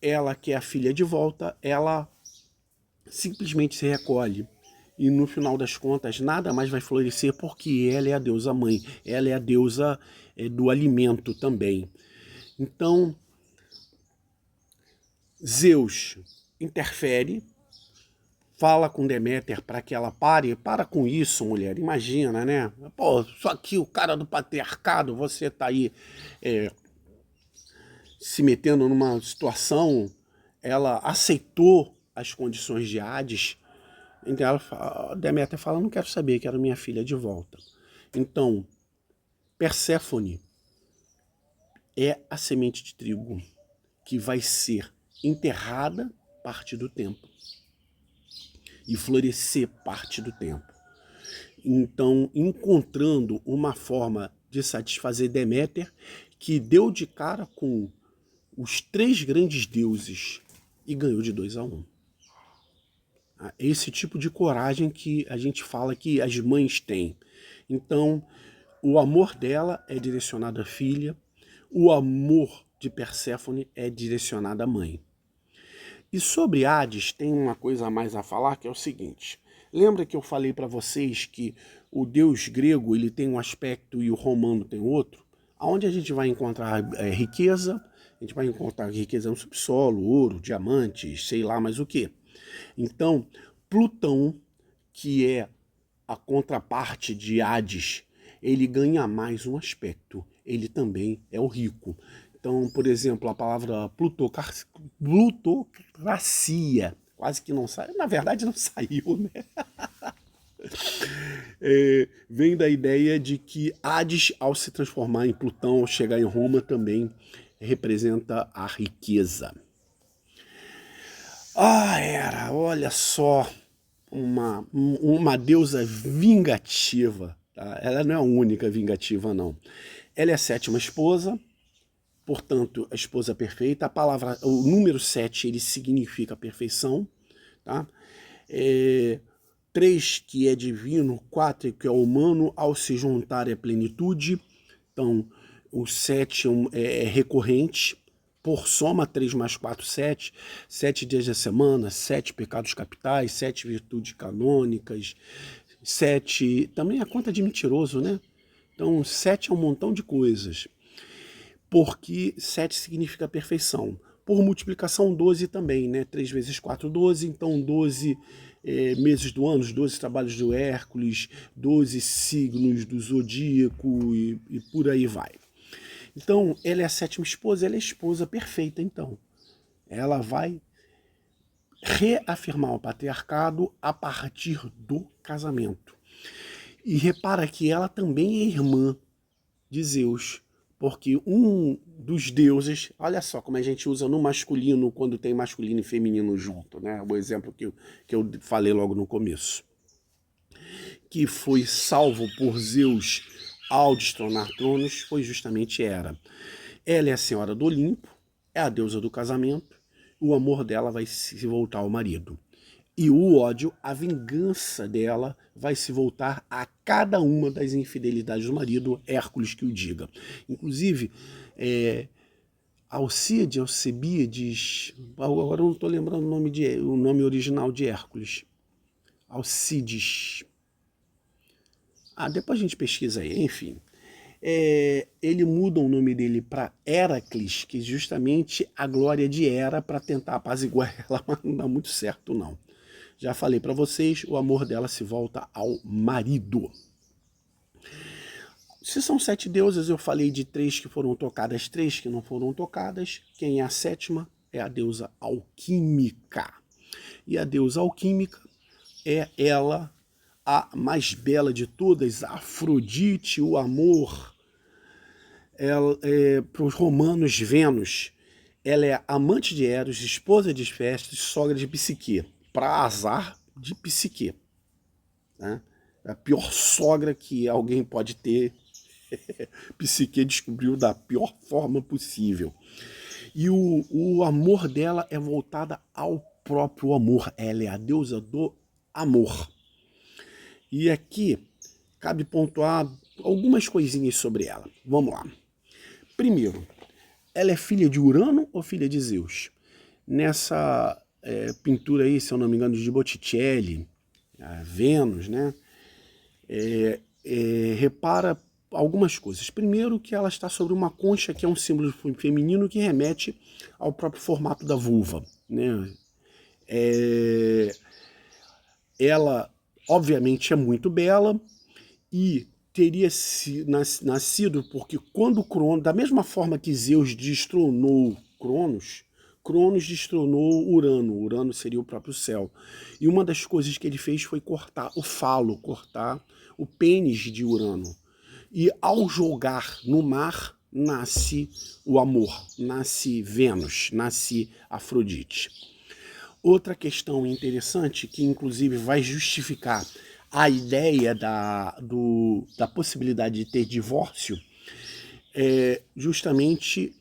ela quer a filha de volta, ela simplesmente se recolhe. E no final das contas, nada mais vai florescer porque ela é a deusa mãe, ela é a deusa do alimento também. Então, Zeus interfere, fala com Deméter para que ela para com isso, mulher, imagina, né? Pô, só que o cara do patriarcado, você tá aí se metendo numa situação, ela aceitou as condições de Hades. Então Deméter fala, não quero saber, quero minha filha de volta. Então, Perséfone é a semente de trigo que vai ser enterrada parte do tempo e florescer parte do tempo. Então, encontrando uma forma de satisfazer Deméter, que deu de cara com os 3 grandes deuses e ganhou de 2-1. Esse tipo de coragem que a gente fala que as mães têm. Então, o amor dela é direcionado à filha, o amor de Perséfone é direcionado à mãe. E sobre Hades tem uma coisa a mais a falar, que é o seguinte. Lembra que eu falei para vocês que o deus grego ele tem um aspecto e o romano tem outro? Aonde a gente vai encontrar riqueza? A gente vai encontrar riqueza no subsolo, ouro, diamantes, sei lá mais o que. Então, Plutão, que é a contraparte de Hades, ele ganha mais um aspecto. Ele também é o rico. Então, por exemplo, a palavra plutocracia, quase que não sai, na verdade não saiu, né? Vem da ideia de que Hades, ao se transformar em Plutão, ao chegar em Roma, também representa a riqueza. Hera, olha só, uma deusa vingativa. Tá? Ela não é a única vingativa, não. Ela é a 7ª esposa, portanto, a esposa perfeita. O número 7, ele significa perfeição. Tá? 3, que é divino, 4, que é humano, ao se juntar é plenitude. Então, o 7 é recorrente. Por soma, 3 mais 4, 7. 7 dias da semana, 7 pecados capitais, 7 virtudes canônicas, 7... Também a conta de mentiroso, né? Então, 7 é um montão de coisas. Porque 7 significa perfeição. Por multiplicação, 12 também, né? 3 vezes 4, 12. Então, 12 meses do ano, 12 trabalhos do Hércules, 12 signos do zodíaco e por aí vai. Então, ela é a 7ª esposa, ela é a esposa perfeita, então. Ela vai reafirmar o patriarcado a partir do casamento. E repara que ela também é irmã de Zeus, porque um dos deuses, olha só como a gente usa no masculino quando tem masculino e feminino junto, né? O exemplo que eu falei logo no começo. Que foi salvo por Zeus ao destronar tronos foi justamente Hera. Ela é a senhora do Olimpo, é a deusa do casamento, o amor dela vai se voltar ao marido. E o ódio, a vingança dela, vai se voltar a cada uma das infidelidades do marido, Hércules que o diga. Inclusive, Alcibíades, agora eu não estou lembrando o nome original de Hércules. Alcides. Depois a gente pesquisa aí, enfim. Ele muda o nome dele para Heracles, que é justamente a glória de Hera, para tentar apaziguar ela, mas não dá muito certo não. Já falei para vocês, o amor dela se volta ao marido. Se são 7 deusas, eu falei de 3 que foram tocadas, 3 que não foram tocadas. Quem é a 7ª é a deusa alquímica. E a deusa alquímica é ela, a mais bela de todas, a Afrodite, o amor. Para os romanos, Vênus, ela é amante de Eros, esposa de Hefesto, sogra de Psique. Para azar, de Psique. Né? A pior sogra que alguém pode ter, Psique descobriu da pior forma possível. E o amor dela é voltado ao próprio amor. Ela é a deusa do amor. E aqui cabe pontuar algumas coisinhas sobre ela. Vamos lá. Primeiro, ela é filha de Urano ou filha de Zeus? Nessa pintura aí, se eu não me engano, de Botticelli, a Vênus, né? Repara algumas coisas. Primeiro, que ela está sobre uma concha, que é um símbolo feminino que remete ao próprio formato da vulva, né? Ela, obviamente, é muito bela e teria nascido porque quando Cronos, da mesma forma que Zeus destronou Cronos, Cronos destronou Urano. Urano seria o próprio céu. E uma das coisas que ele fez foi cortar o falo, cortar o pênis de Urano. E ao jogar no mar, nasce o amor, nasce Vênus, nasce Afrodite. Outra questão interessante, que inclusive vai justificar a ideia da possibilidade de ter divórcio, é justamente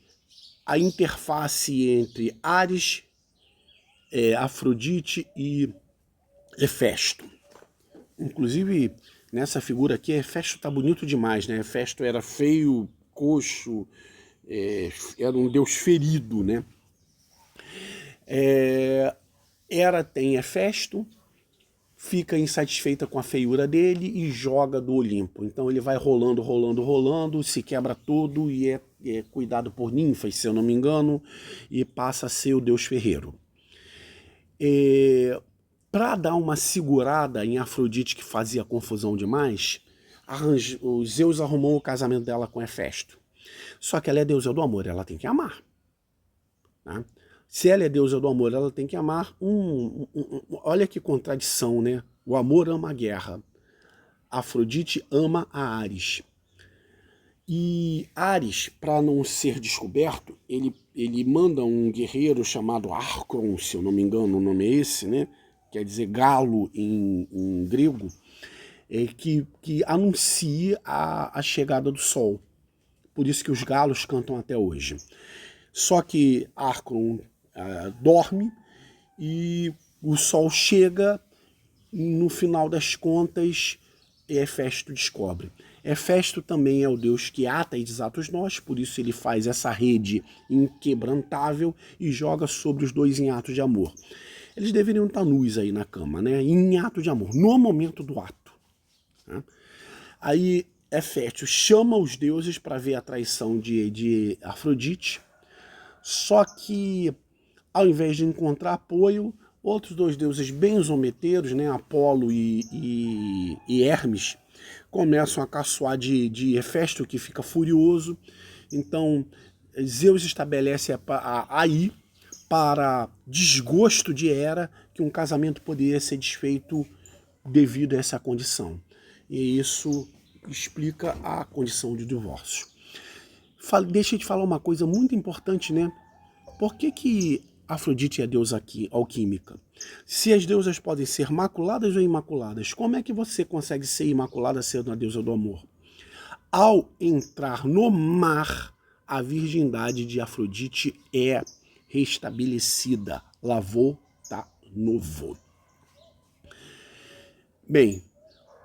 a interface entre Ares, Afrodite e Hefesto. Inclusive, nessa figura aqui, Hefesto tá bonito demais, né? Hefesto era feio, coxo, era um deus ferido, né? Hera tem Hefesto, fica insatisfeita com a feiura dele e joga do Olimpo. Então ele vai rolando, rolando, rolando, se quebra todo e é cuidado por ninfas, se eu não me engano, e passa a ser o deus ferreiro. Para dar uma segurada em Afrodite, que fazia confusão demais, o Zeus arrumou o casamento dela com Hefesto. Só que ela é deusa do amor, ela tem que amar. Né? Se ela é deusa do amor, ela tem que amar. Olha que contradição, né? O amor ama a guerra. Afrodite ama a Ares. E Ares, para não ser descoberto, ele manda um guerreiro chamado Arcron, se eu não me engano, o nome é esse, né? Quer dizer galo em grego, que anuncia a chegada do sol. Por isso que os galos cantam até hoje. Só que Arcron dorme e o sol chega, no final das contas, Hefesto descobre. Hefesto também é o deus que ata e desata os nós, por isso ele faz essa rede inquebrantável e joga sobre os dois em ato de amor. Eles deveriam estar nus aí na cama, né? Em ato de amor, no momento do ato. Né? Aí Hefesto chama os deuses para ver a traição de Afrodite, só que ao invés de encontrar apoio, outros dois deuses bem zombeteiros, né, Apolo e Hermes, começam a caçoar de Hefesto, que fica furioso. Então Zeus estabelece aí, para desgosto de Hera, que um casamento poderia ser desfeito devido a essa condição. E isso explica a condição de divórcio. Deixa eu te falar uma coisa muito importante, né? Por que Afrodite é deusa alquímica? Se as deusas podem ser maculadas ou imaculadas, como é que você consegue ser imaculada sendo a deusa do amor? Ao entrar no mar, a virgindade de Afrodite é restabelecida. Lavou, tá novo. Bem,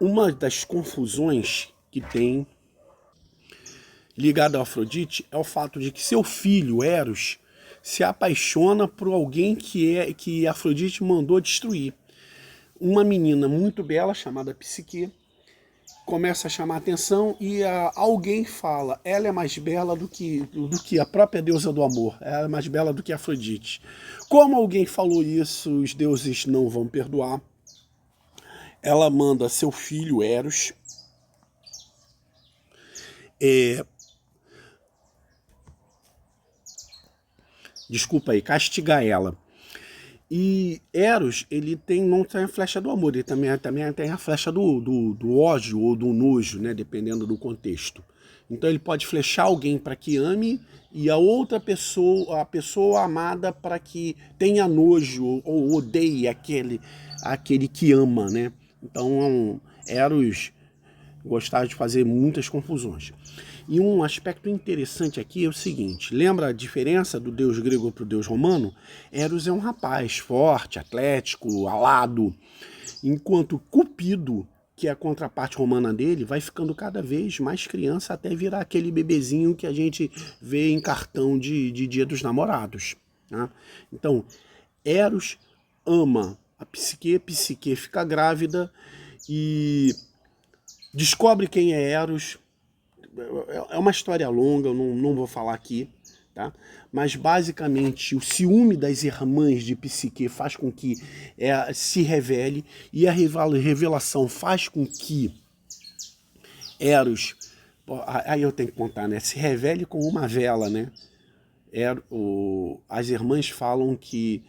uma das confusões que tem ligada a Afrodite é o fato de que seu filho, Eros, se apaixona por alguém que Afrodite mandou destruir. Uma menina muito bela, chamada Psique, começa a chamar a atenção e alguém fala, ela é mais bela do que a própria deusa do amor, ela é mais bela do que Afrodite. Como alguém falou isso, os deuses não vão perdoar. Ela manda seu filho, Eros, castigar ela. E Eros, ele não tem a flecha do amor, ele também tem a flecha do ódio ou do nojo, né, dependendo do contexto. Então ele pode flechar alguém para que ame e a outra pessoa, a pessoa amada, para que tenha nojo ou odeie aquele que ama, né? Então Eros gostava de fazer muitas confusões. E um aspecto interessante aqui é o seguinte: lembra a diferença do deus grego para o deus romano? Eros é um rapaz forte, atlético, alado, enquanto Cupido, que é a contraparte romana dele, vai ficando cada vez mais criança até virar aquele bebezinho que a gente vê em cartão de Dia dos Namorados. Né? Então, Eros ama a Psique fica grávida e descobre quem é Eros. É uma história longa, eu não vou falar aqui, tá? Mas basicamente o ciúme das irmãs de Psique faz com que se revele, e a revelação faz com que Eros, aí eu tenho que contar, né? Se revele com uma vela, né? As irmãs falam que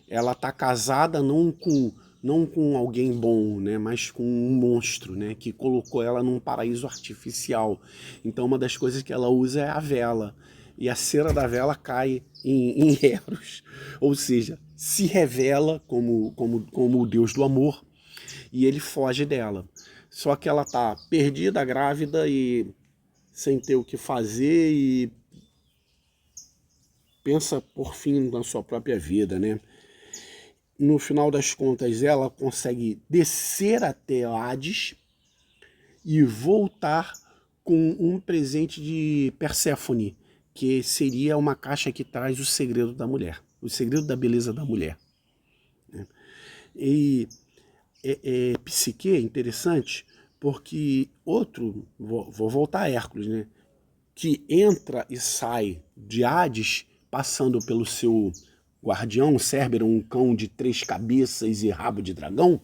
ela está casada não com alguém bom, né, mas com um monstro, né, que colocou ela num paraíso artificial. Então uma das coisas que ela usa é a vela, e a cera da vela cai em Eros, ou seja, se revela como o deus do amor, e ele foge dela. Só que ela está perdida, grávida e sem ter o que fazer, e pensa por fim na sua própria vida, né? No final das contas, ela consegue descer até Hades e voltar com um presente de Perséfone, que seria uma caixa que traz o segredo da mulher, o segredo da beleza da mulher. E Psique é interessante porque vou voltar a Hércules, né? Que entra e sai de Hades passando pelo seu guardião, Cérbero, um cão de 3 cabeças e rabo de dragão,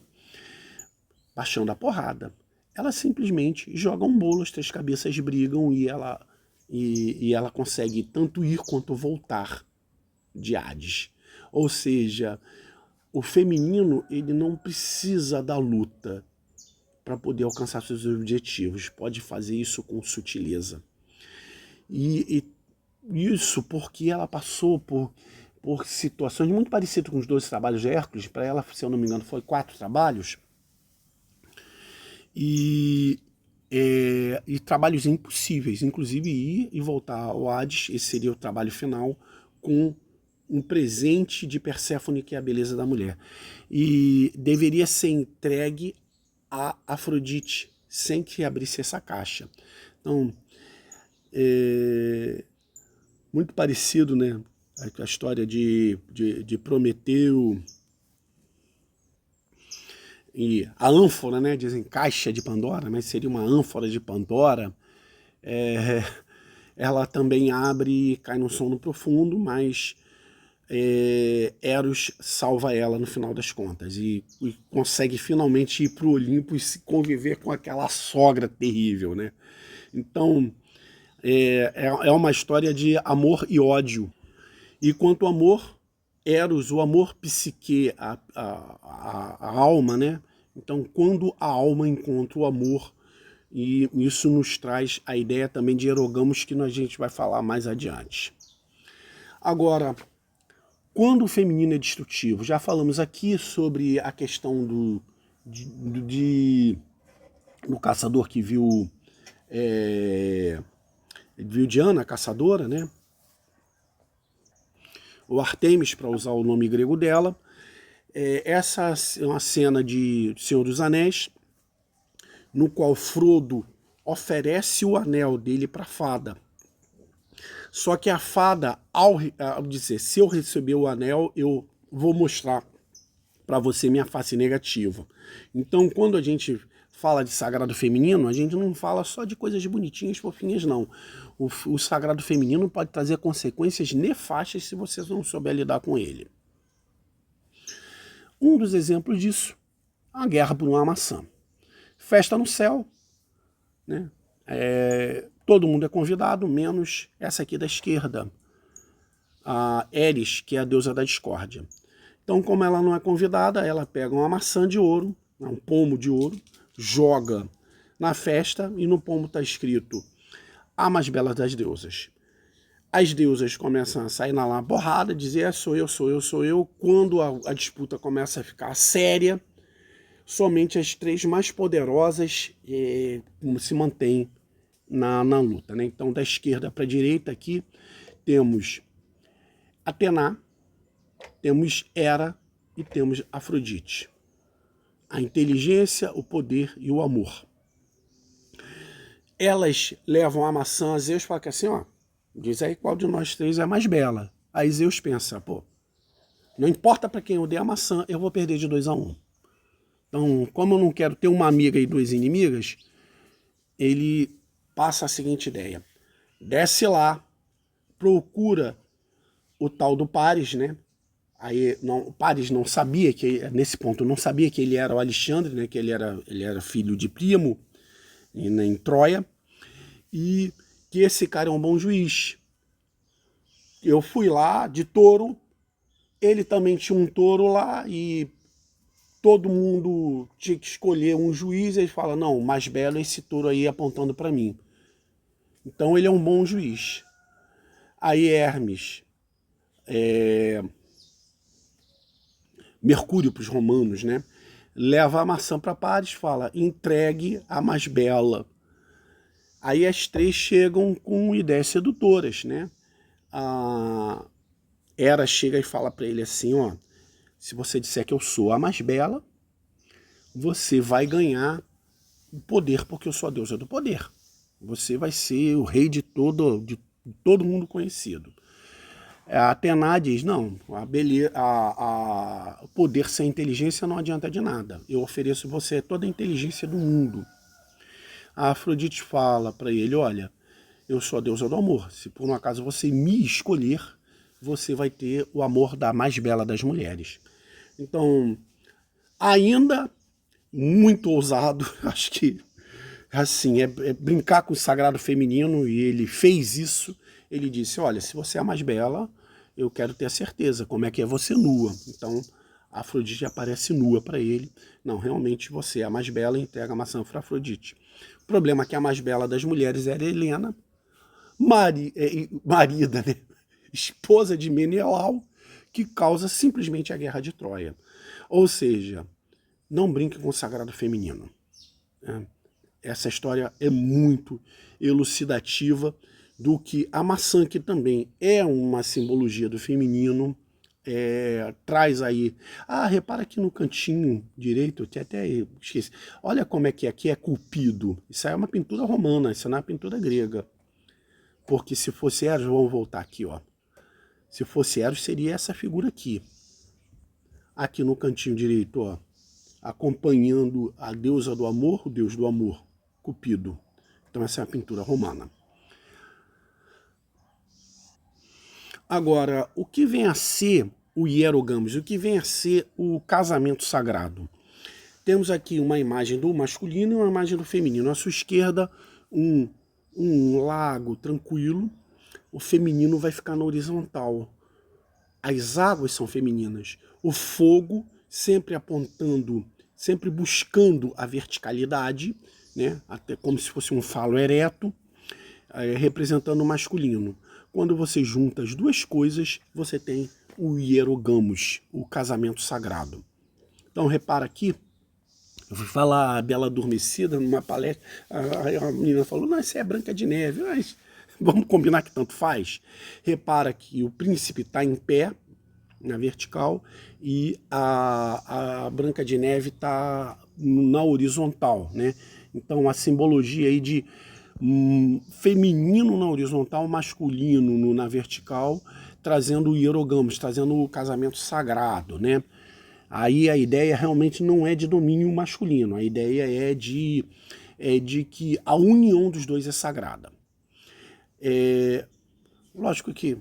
baixando a porrada. Ela simplesmente joga um bolo, as 3 cabeças brigam e ela consegue tanto ir quanto voltar de Hades. Ou seja, o feminino ele não precisa da luta para poder alcançar seus objetivos, pode fazer isso com sutileza. E isso porque ela passou por situações muito parecidas com os 12 trabalhos de Hércules. Para ela, se eu não me engano, foi 4 trabalhos. E trabalhos impossíveis, inclusive ir e voltar ao Hades, esse seria o trabalho final, com um presente de Perséfone, que é a beleza da mulher. E deveria ser entregue a Afrodite, sem que abrisse essa caixa. Então, muito parecido, né? A história de Prometeu e a ânfora, né? Dizem caixa de Pandora, mas seria uma ânfora de Pandora. Ela também abre e cai num sono profundo, mas Eros salva ela no final das contas e consegue finalmente ir para o Olimpo e se conviver com aquela sogra terrível, né? Então, é uma história de amor e ódio. E quanto ao amor, Eros, o amor Psique, a alma, né? Então, quando a alma encontra o amor, e isso nos traz a ideia também de Erogamos, que a gente vai falar mais adiante. Agora, quando o feminino é destrutivo, já falamos aqui sobre a questão do caçador que viu Diana, a caçadora, né? O Artemis, para usar o nome grego dela. Essa é uma cena de Senhor dos Anéis, no qual Frodo oferece o anel dele para a fada. Só que a fada, ao dizer, se eu receber o anel, eu vou mostrar para você minha face negativa. Então, quando a gente fala de sagrado feminino, a gente não fala só de coisas bonitinhas, fofinhas, não. O sagrado feminino pode trazer consequências nefastas se você não souber lidar com ele. Um dos exemplos disso, a guerra por uma maçã. Festa no céu, né? Todo mundo é convidado, menos essa aqui da esquerda, a Eris, que é a deusa da discórdia. Então, como ela não é convidada, ela pega uma maçã de ouro, um pomo de ouro, joga na festa, e no pomo está escrito: a mais bela das deusas. As deusas começam a sair na porrada, dizer sou eu, sou eu, sou eu. Quando a disputa começa a ficar séria, somente as 3 mais poderosas se mantêm na luta, né? Então, da esquerda para a direita aqui, temos Atena, temos Hera e temos Afrodite. A inteligência, o poder e o amor. Elas levam a maçã a Zeus e falam assim, ó, diz aí qual de nós 3 é mais bela. Aí Zeus pensa, pô, não importa para quem eu dei a maçã, eu vou perder de 2-1. Então, como eu não quero ter uma amiga e 2 inimigas, ele passa a seguinte ideia. Desce lá, procura o tal do Paris, né? Aí o Paris não sabia que, nesse ponto, não sabia que ele era o Alexandre, né? Que ele era filho de Príamo, em Troia, e que esse cara é um bom juiz. Eu fui lá de touro, ele também tinha um touro lá, e todo mundo tinha que escolher um juiz, e ele fala, não, o mais belo é esse touro aí apontando para mim. Então ele é um bom juiz. Aí Hermes, Mercúrio para os romanos, né? Leva a maçã para Paris, fala, entregue a mais bela. Aí as 3 chegam com ideias sedutoras, né? A Hera chega e fala para ele assim, ó, se você disser que eu sou a mais bela, você vai ganhar o poder, porque eu sou a deusa do poder. Você vai ser o rei de todo mundo conhecido. A Atena diz, não, o poder sem inteligência não adianta de nada. Eu ofereço você toda a inteligência do mundo. A Afrodite fala para ele, olha, eu sou a deusa do amor. Se por um acaso você me escolher, você vai ter o amor da mais bela das mulheres. Então, ainda muito ousado, acho que assim, é brincar com o sagrado feminino, e ele fez isso. Ele disse, olha, se você é a mais bela, eu quero ter a certeza, como é que é você nua. Então, a Afrodite aparece nua para ele. Não, realmente você é a mais bela, entrega a maçã para Afrodite. O problema é que a mais bela das mulheres era Helena, marida, né? Esposa de Menelau, que causa simplesmente a guerra de Troia. Ou seja, não brinque com o sagrado feminino. Essa história é muito elucidativa do que a maçã, que também é uma simbologia do feminino, traz aí. Ah, repara aqui no cantinho direito, eu até esqueci. Olha como é que aqui é Cupido. Isso aí é uma pintura romana, isso não é uma pintura grega. Porque se fosse Eros, vamos voltar aqui, ó. Se fosse Eros, seria essa figura aqui. Aqui no cantinho direito, ó, acompanhando a deusa do amor, o deus do amor, Cupido. Então essa é a pintura romana. Agora, o que vem a ser o hierogamos? O que vem a ser o casamento sagrado? Temos aqui uma imagem do masculino e uma imagem do feminino. À sua esquerda, um lago tranquilo. O feminino vai ficar na horizontal. As águas são femininas. O fogo sempre apontando, sempre buscando a verticalidade, né? Até como se fosse um falo ereto, representando o masculino. Quando você junta as duas coisas, você tem o hierogamos, o casamento sagrado. Então repara aqui, eu fui falar a Bela Adormecida numa palestra, a menina falou, não, isso é Branca de Neve, mas vamos combinar que tanto faz. Repara que o príncipe está em pé, na vertical, e a Branca de Neve está na horizontal, né? Então a simbologia aí de feminino na horizontal, masculino na vertical, trazendo o hierogamos, trazendo o casamento sagrado, né? Aí a ideia realmente não é de domínio masculino, a ideia é de que a união dos dois é sagrada. Lógico que,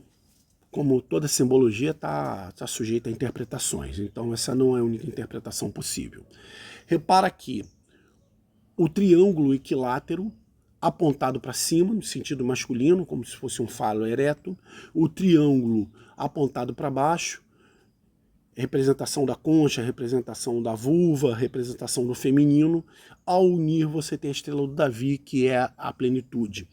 como toda simbologia, está sujeita a interpretações, então essa não é a única interpretação possível. Repara que o triângulo equilátero apontado para cima, no sentido masculino, como se fosse um falo ereto, o triângulo apontado para baixo, representação da concha, representação da vulva, representação do feminino. Ao unir, você tem a estrela do Davi, que é a plenitude.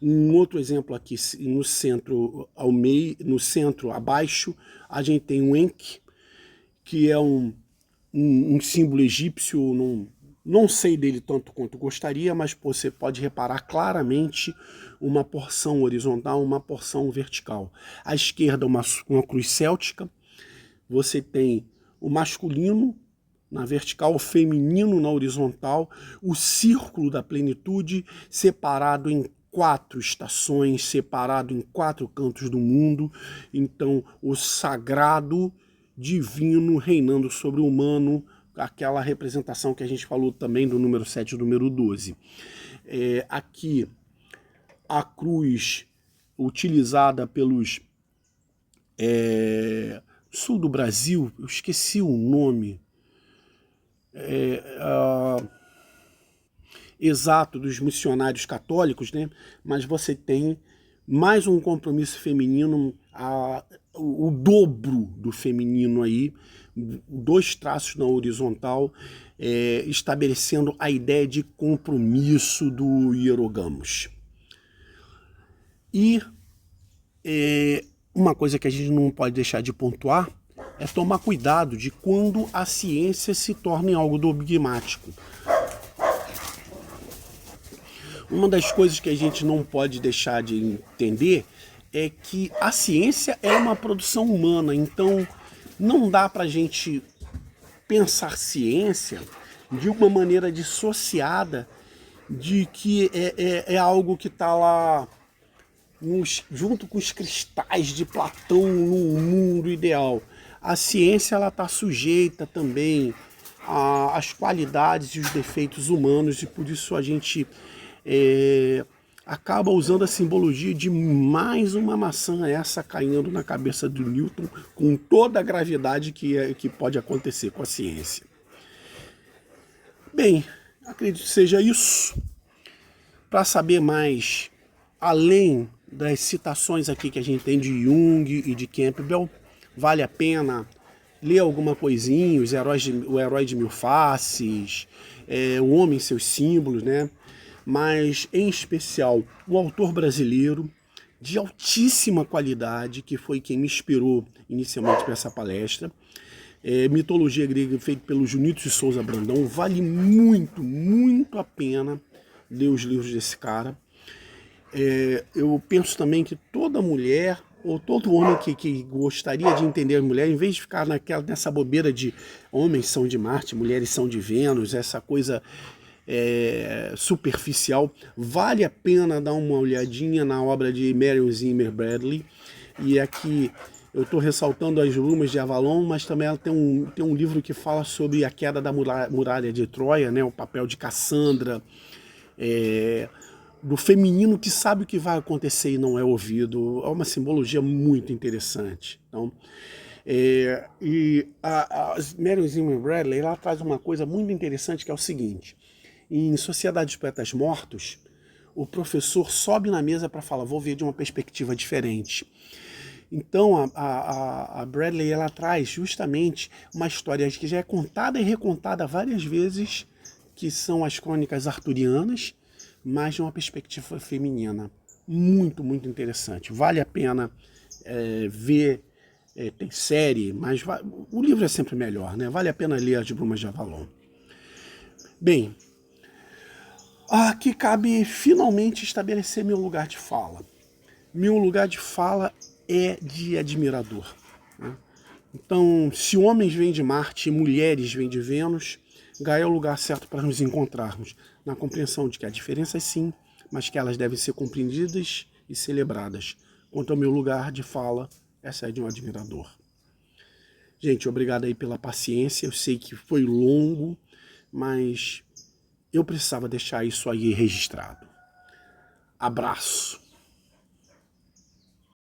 Um outro exemplo aqui, no centro, ao meio, no centro abaixo, a gente tem um Enki, que é um símbolo egípcio. Não sei dele tanto quanto gostaria, mas você pode reparar claramente uma porção horizontal, uma porção vertical. À esquerda, uma cruz céltica. Você tem o masculino na vertical, o feminino na horizontal, o círculo da plenitude separado em 4 estações, separado em 4 cantos do mundo. Então, o sagrado divino reinando sobre o humano, aquela representação que a gente falou também do número 7 e do número 12. Aqui, a cruz utilizada pelos sul do Brasil, eu esqueci o nome exato dos missionários católicos, né? Mas você tem mais um compromisso feminino, o dobro do feminino aí, 2 traços na horizontal, estabelecendo a ideia de compromisso do hierogamos. E uma coisa que a gente não pode deixar de pontuar é tomar cuidado de quando a ciência se torna em algo dogmático. Uma das coisas que a gente não pode deixar de entender é que a ciência é uma produção humana, então não dá para a gente pensar ciência de uma maneira dissociada de que é algo que está lá junto com os cristais de Platão no mundo ideal. A ciência está sujeita também às qualidades e os defeitos humanos, e por isso a gente acaba usando a simbologia de mais uma maçã essa caindo na cabeça do Newton, com toda a gravidade que pode acontecer com a ciência. Bem, acredito que seja isso. Para saber mais, além das citações aqui que a gente tem de Jung e de Campbell, vale a pena ler alguma coisinha, O Herói de Mil Faces, O Homem e Seus Símbolos, né? Mas, em especial, o autor brasileiro de altíssima qualidade, que foi quem me inspirou inicialmente para essa palestra, Mitologia Grega, feito pelo Junito de Souza Brandão. Vale muito, muito a pena ler os livros desse cara. Eu penso também que toda mulher, ou todo homem que gostaria de entender a mulher, em vez de ficar nessa bobeira de homens são de Marte, mulheres são de Vênus, essa coisa superficial, vale a pena dar uma olhadinha na obra de Marion Zimmer Bradley. E aqui eu estou ressaltando As Brumas de Avalon, mas também ela tem um livro que fala sobre a queda da muralha de Troia, né, o papel de Cassandra, do feminino que sabe o que vai acontecer e não é ouvido. É uma simbologia muito interessante. Então, a Marion Zimmer Bradley, ela traz uma coisa muito interessante, que é o seguinte: em Sociedade dos Poetas Mortos, o professor sobe na mesa para falar, vou ver de uma perspectiva diferente. Então a Bradley, ela traz justamente uma história que já é contada e recontada várias vezes, que são as crônicas arturianas, mas de uma perspectiva feminina. Muito, muito interessante. Vale a pena ver. Tem série, mas o livro é sempre melhor, né? Vale a pena ler As Brumas de Avalon. Bem, aqui cabe finalmente estabelecer meu lugar de fala. Meu lugar de fala é de admirador, né? Então, se homens vêm de Marte e mulheres vêm de Vênus, Gaia é o lugar certo para nos encontrarmos, na compreensão de que há diferenças sim, mas que elas devem ser compreendidas e celebradas. Quanto ao meu lugar de fala, essa é de um admirador. Gente, obrigado aí pela paciência. Eu sei que foi longo, mas eu precisava deixar isso aí registrado. Abraço.